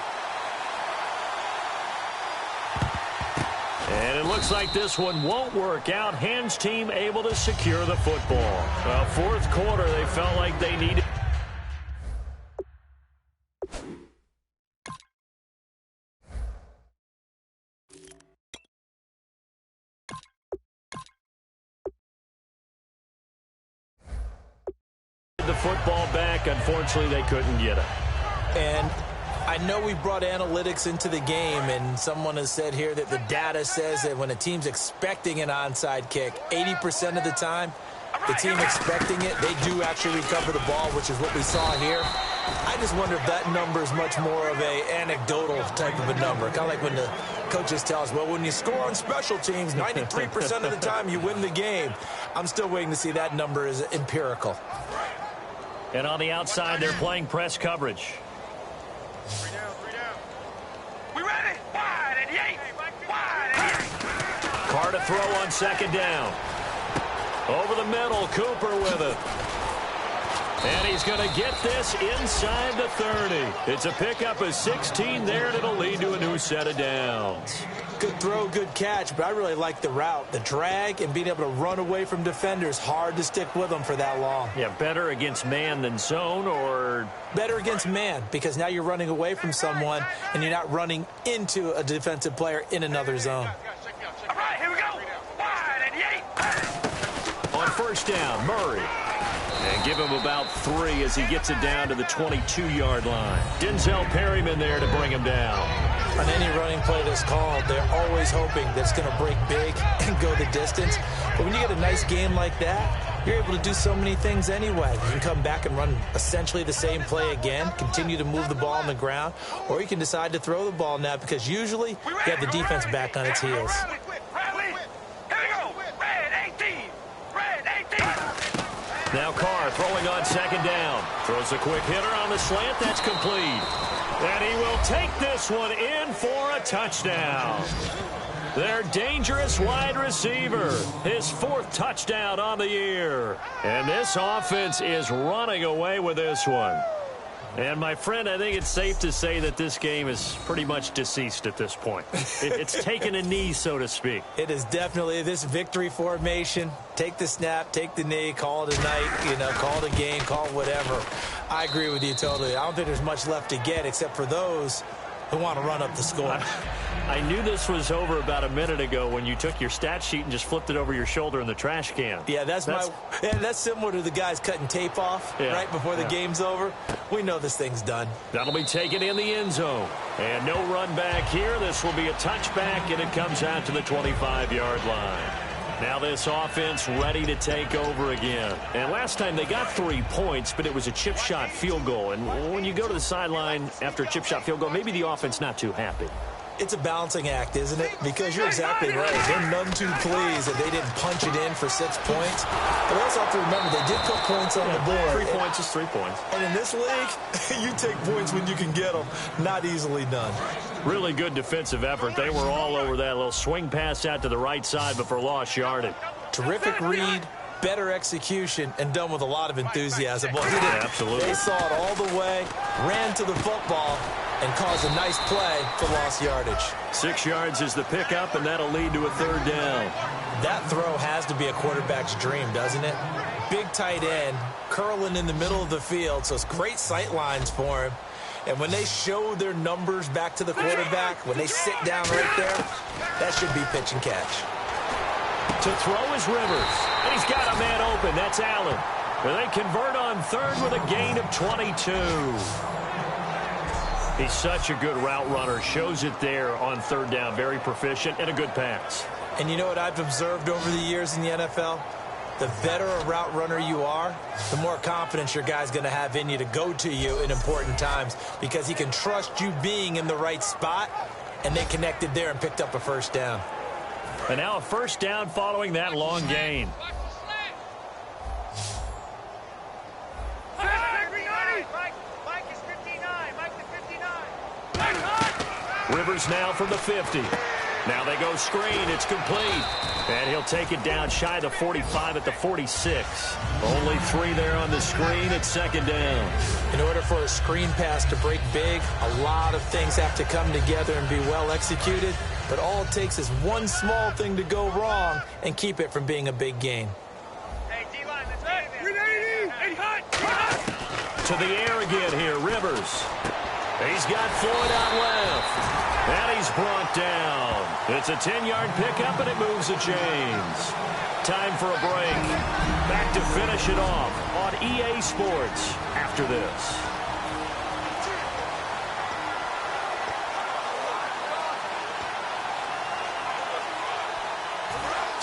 Speaker 2: And it looks like this one won't work out. Hans team able to secure the football. Well, fourth quarter, they felt like they needed. The football back. Unfortunately, they couldn't get it.
Speaker 3: And I know we brought analytics into the game, and someone has said here that the data says that when a team's expecting an onside kick, 80% of the time, the team expecting it, they do actually recover the ball, which is what we saw here. I just wonder if that number is much more of a anecdotal type of a number. Kind of like when the coaches tell us, well, when you score on special teams, 93% of the time you win the game. I'm still waiting to see that number is empirical.
Speaker 2: And on the outside, they're playing press coverage.
Speaker 4: 3 down, 3 down. We ready? Wide and yank. Wide and yank.
Speaker 2: Carr to throw on second down. Over the middle, Cooper with it. And he's going to get this inside the 30. It's a pickup of 16 there, and it'll lead to a new set of downs.
Speaker 3: Good throw, good catch, but I really like the route. The drag and being able to run away from defenders, hard to stick with them for that long.
Speaker 2: Yeah, better against man than zone, or?
Speaker 3: Better against man, because now you're running away from someone and you're not running into a defensive player in another zone.
Speaker 4: All right, here we go. Wide and yank.
Speaker 2: On first down, Murray. And give him about 3 as he gets it down to the 22-yard line. Denzel Perryman there to bring him down.
Speaker 3: On any running running play that's called, they're always hoping that it's going to break big and go the distance. But when you get a nice game like that, you're able to do so many things anyway. You can come back and run essentially the same play again, continue to move the ball on the ground, or you can decide to throw the ball now because usually you have the defense back on its heels.
Speaker 2: Now Carr throwing on second down. Throws a quick hitter on the slant. That's complete. And he will take this one in for a touchdown. Their dangerous wide receiver. His 4th touchdown on the year. And this offense is running away with this one. And, my friend, I think it's safe to say that this game is pretty much deceased at this point. It's taken a knee, so to speak.
Speaker 3: It is definitely this victory formation. Take the snap, take the knee, call it a night, call it a game, call it whatever. I agree with you totally. I don't think there's much left to get except for those who want to run up the score.
Speaker 2: I knew this was over about a minute ago when you took your stat sheet and just flipped it over your shoulder in the trash can.
Speaker 3: Yeah, that's similar to the guys cutting tape off right before the game's over. We know this thing's done.
Speaker 2: That'll be taken in the end zone. And no run back here. This will be a touchback, and it comes out to the 25-yard line. Now this offense ready to take over again. And last time they got 3 points, but it was a chip shot field goal. And when you go to the sideline after a chip shot field goal, maybe the offense not too happy.
Speaker 3: It's a balancing act, isn't it? Because you're exactly right. They're none too pleased that they didn't punch it in for 6 points. But also have to remember, they did put points on the board.
Speaker 2: 3 points is 3 points.
Speaker 3: And in this league, you take points when you can get them. Not easily done.
Speaker 2: Really good defensive effort. They were all over that little swing pass out to the right side, but for lost yardage.
Speaker 3: Terrific read, better execution, and done with a lot of enthusiasm. Well,
Speaker 2: absolutely.
Speaker 3: They saw it all the way, ran to the football, and caused a nice play for lost yardage.
Speaker 2: 6 yards is the pickup, and that'll lead to a 3rd down.
Speaker 3: That throw has to be a quarterback's dream, doesn't it? Big tight end, curling in the middle of the field, so it's great sight lines for him. And when they show their numbers back to the quarterback, when they sit down right there, that should be pitch and catch.
Speaker 2: To throw is Rivers. And he's got a man open. That's Allen. And they convert on 3rd with a gain of 22. He's such a good route runner. Shows it there on 3rd down. Very proficient and a good pass.
Speaker 3: And you know what I've observed over the years in the NFL? The better a route runner you are, the more confidence your guy's going to have in you to go to you in important times because he can trust you being in the right spot, and they connected there and picked up a 1st down.
Speaker 2: And now a 1st down following that long gain.
Speaker 4: Mike is 59. Mike to 59.
Speaker 2: Rivers now from the 50. Now they go screen. It's complete. And he'll take it down shy of the 45 at the 46. Only 3 there on the screen. It's 2nd down.
Speaker 3: In order for a screen pass to break big, a lot of things have to come together and be well executed. But all it takes is one small thing to go wrong and keep it from being a big gain.
Speaker 4: Hey, D-line, let's get in there. 380.
Speaker 2: To the air again here, Rivers. He's got Floyd out left. And he's brought down. It's a 10-yard pickup, and it moves the chains. Time for a break. Back to finish it off on EA Sports after this.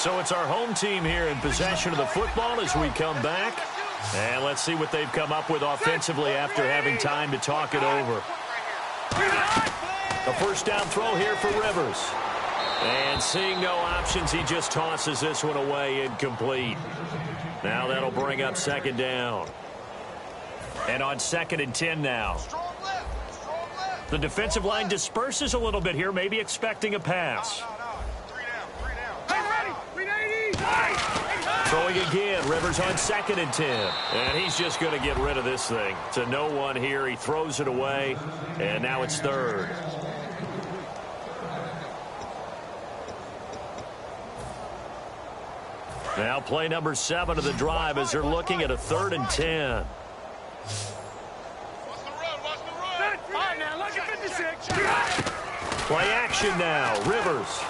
Speaker 2: So it's our home team here in possession of the football as we come back. And let's see what they've come up with offensively after having time to talk it over. A 1st down throw here for Rivers. And seeing no options, he just tosses this one away incomplete. Now that'll bring up 2nd down. And on 2nd and 10 now. The defensive line disperses a little bit here, maybe expecting a pass. Throwing again, Rivers on 2nd and 10. And he's just going to get rid of this thing. It's a no-1 here. He throws it away, and now it's 3rd. Now play number 7 of the drive as they're looking at a 3rd and 10. Play action now. Rivers.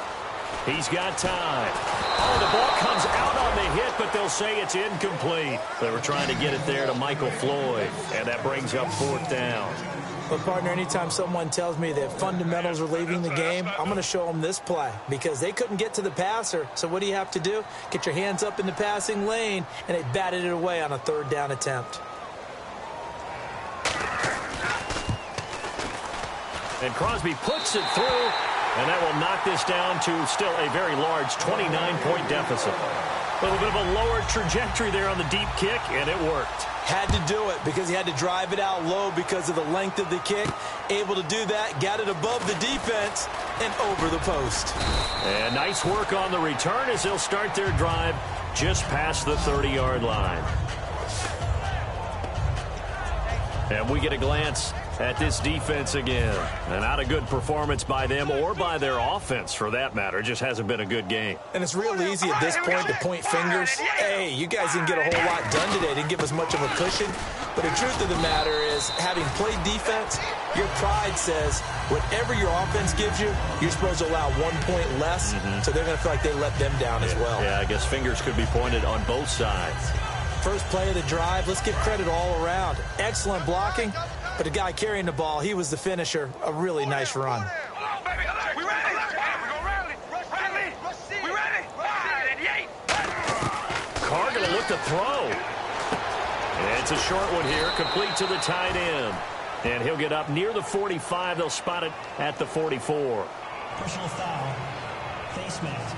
Speaker 2: He's got time. Oh, the ball comes out on the hit, but they'll say it's incomplete. They were trying to get it there to Michael Floyd, and that brings up 4th down.
Speaker 3: But, partner, anytime someone tells me that fundamentals are leaving the game, I'm going to show them this play because they couldn't get to the passer. So what do you have to do? Get your hands up in the passing lane, and they batted it away on a third down attempt.
Speaker 2: And Crosby puts it through, and that will knock this down to still a very large 29-point deficit. A little bit of a lower trajectory there on the deep kick, and it worked.
Speaker 3: Had to do it because he had to drive it out low because of the length of the kick. Able to do that, got it above the defense and over the post.
Speaker 2: And nice work on the return as they'll start their drive just past the 30-yard line. And we get a glance at this defense again. And not a good performance by them or by their offense, for that matter. It just hasn't been a good game.
Speaker 3: And it's real easy at this point to point fingers. Hey, you guys didn't get a whole lot done today. Didn't give us much of a cushion. But the truth of the matter is, having played defense, your pride says whatever your offense gives you, you're supposed to allow 1 point less. So they're going to feel like they let them down as well.
Speaker 2: Yeah, I guess fingers could be pointed on both sides.
Speaker 3: First play of the drive, let's give credit all around. Excellent blocking, but the guy carrying the ball, he was the finisher. A really nice run.
Speaker 4: We ready? We ready?
Speaker 2: Carr going to look to throw. And it's a short one here, complete to the tight end. And he'll get up near the 45. They'll spot it at the 44.
Speaker 5: Personal foul. Face mask.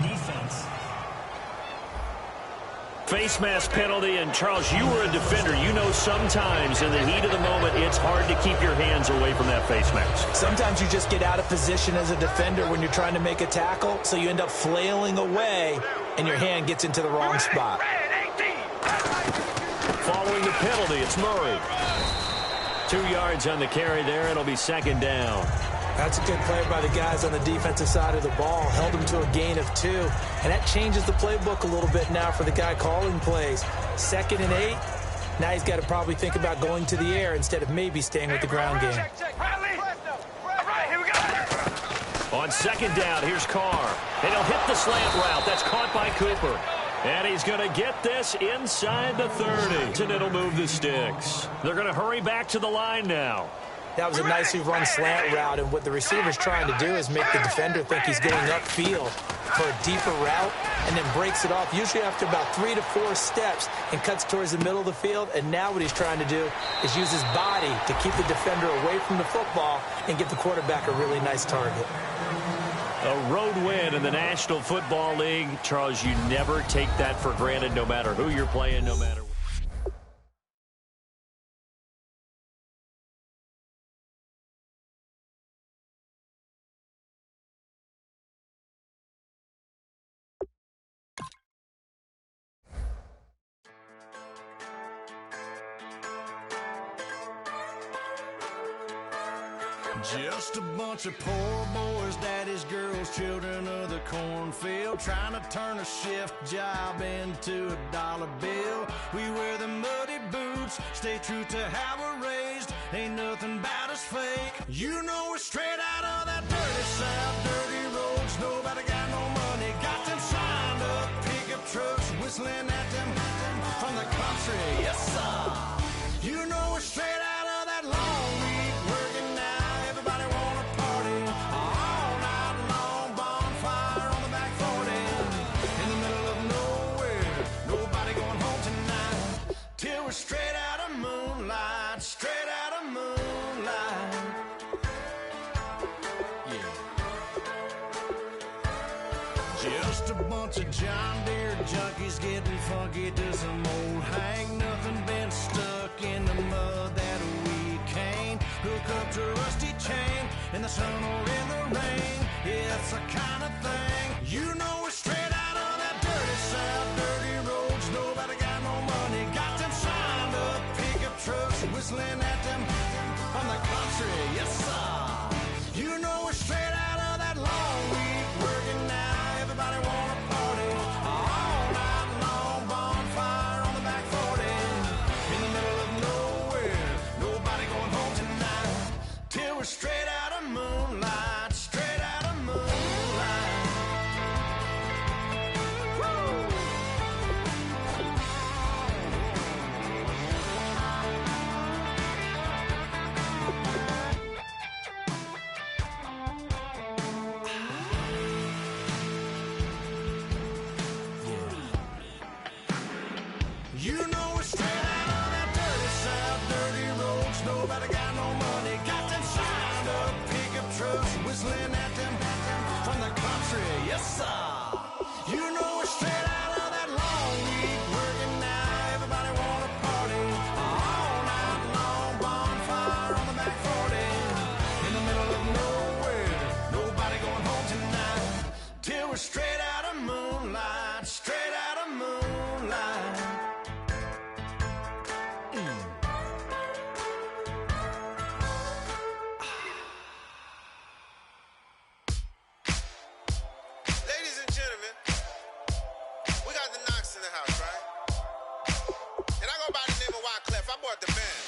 Speaker 5: Defense.
Speaker 2: Face mask penalty, and Charles, you were a defender. You know sometimes in the heat of the moment, it's hard to keep your hands away from that face mask.
Speaker 3: Sometimes you just get out of position as a defender when you're trying to make a tackle, so you end up flailing away, and your hand gets into the wrong spot.
Speaker 2: Following the penalty, it's Murray. 2 yards on the carry there. It'll be second down.
Speaker 3: That's a good play by the guys on the defensive side of the ball. Held them to a gain of 2. And that changes the playbook a little bit now for the guy calling plays. 2nd and 8. Now he's got to probably think about going to the air instead of maybe staying with the ground game.
Speaker 2: On second down, here's Carr. And he'll hit the slant route. That's caught by Cooper. And he's going to get this inside the 30. And it'll move the sticks. They're going to hurry back to the line now.
Speaker 3: That was a nicely run slant route, and what the receiver's trying to do is make the defender think he's going upfield for a deeper route and then breaks it off, usually after about 3 to 4 steps, and cuts towards the middle of the field. And now what he's trying to do is use his body to keep the defender away from the football and give the quarterback a really nice target.
Speaker 2: A road win in the National Football League. Charles, you never take that for granted no matter who you're playing, no matter what.
Speaker 6: Just a bunch of poor boys, daddies, girls, children of the cornfield, trying to turn a shift job into a dollar bill. We wear the muddy boots, stay true to how we're raised. Ain't nothing about us fake. You know we're straight out of that dirty south, dirty roads. Nobody got no money, got them signed up pickup trucks, whistling at them from the country. Yes, sir. You know we're straight out of that long week working now. We're straight out of moonlight, straight out of moonlight. Yeah. Just a bunch of John Deere junkies getting funky to some old hang. Nothing been stuck in the mud that we can't hook up to a rusty chain in the sun or in the rain. Yeah, it's the kind of thing. You know we're straight out of that dirty south, dirty roads. Nobody got no money, got them signed up pickup trucks, whistling at them from the country. Yes, sir. You know we're straight out of that long week working now. Everybody wanna party all night long, bonfire on the back 40 in the middle of nowhere. Nobody going home tonight till we're straight out of moonlight, straight out of moonlight. Woo! whistling at them from the country. Yes, sir. You know we're straight out of that long week working now. Everybody wanna party all night long. Bonfire on the back 40 in the middle of nowhere. Nobody going home tonight till we're straight out of moonlight. Straight out of moonlight.
Speaker 7: Ladies and gentlemen, we got the Knox in the house, right? And I go by the name of Wyclef. I bought the band.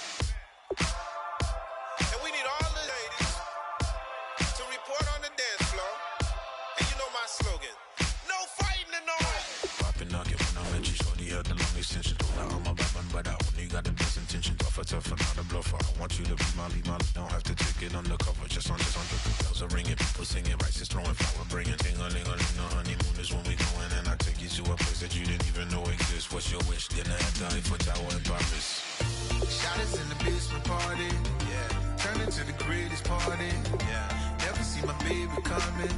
Speaker 7: And we need all the ladies to report on the dance floor. And you know my slogan, no fighting tonight.
Speaker 8: Popping knock it when I met you, shorty had the long extension. Told her I'm a bad man, but I only got the best intention. Tougher, not a bluffer. I want you to be my lead, don't have to take it undercover. Just on the bells are ringing, people singing, rice is throwing, flower bringing. Ting-a-ling-a-ling, the honeymoon is when we going, and I take you to a place that you didn't even know exists. What's your wish? Dinner at the Eiffel Tower in Paris.
Speaker 6: Shot us in the basement party, yeah. Turn into the greatest party, yeah. Never see my baby coming.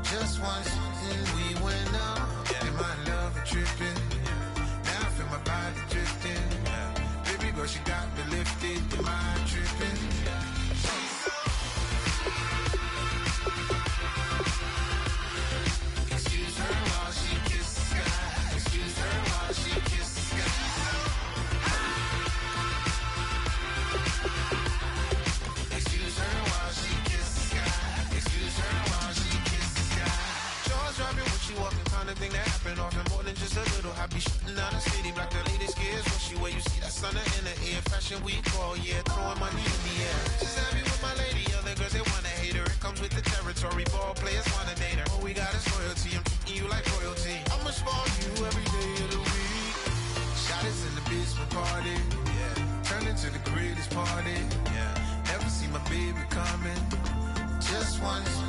Speaker 6: Just once, and we went up, yeah. And my love a tripping, yeah. Now I feel my body drifting, yeah. Baby girl, she got me lifted, am I tripping? Yeah. Excuse her while she kisses the sky. Excuse her while she kisses the sky. Excuse her while she kisses the sky. Excuse her while she kisses the sky. Jaws dropping when she walking, kind of thing that happen often. More than just a little happy shutting down the city. Black the latest gears when she where you see that sun in the air. Fashion week all year, throwing money in the air. She's happy with my lady, other girls they wanna hate her. It comes with the territory, ball players wanna date her. All we got is loyalty, I'm treating you like royalty. I'ma spoil you every day of the week. Shot us in the basement party, yeah. Turn into the greatest party, yeah. Never see my baby coming. Just once.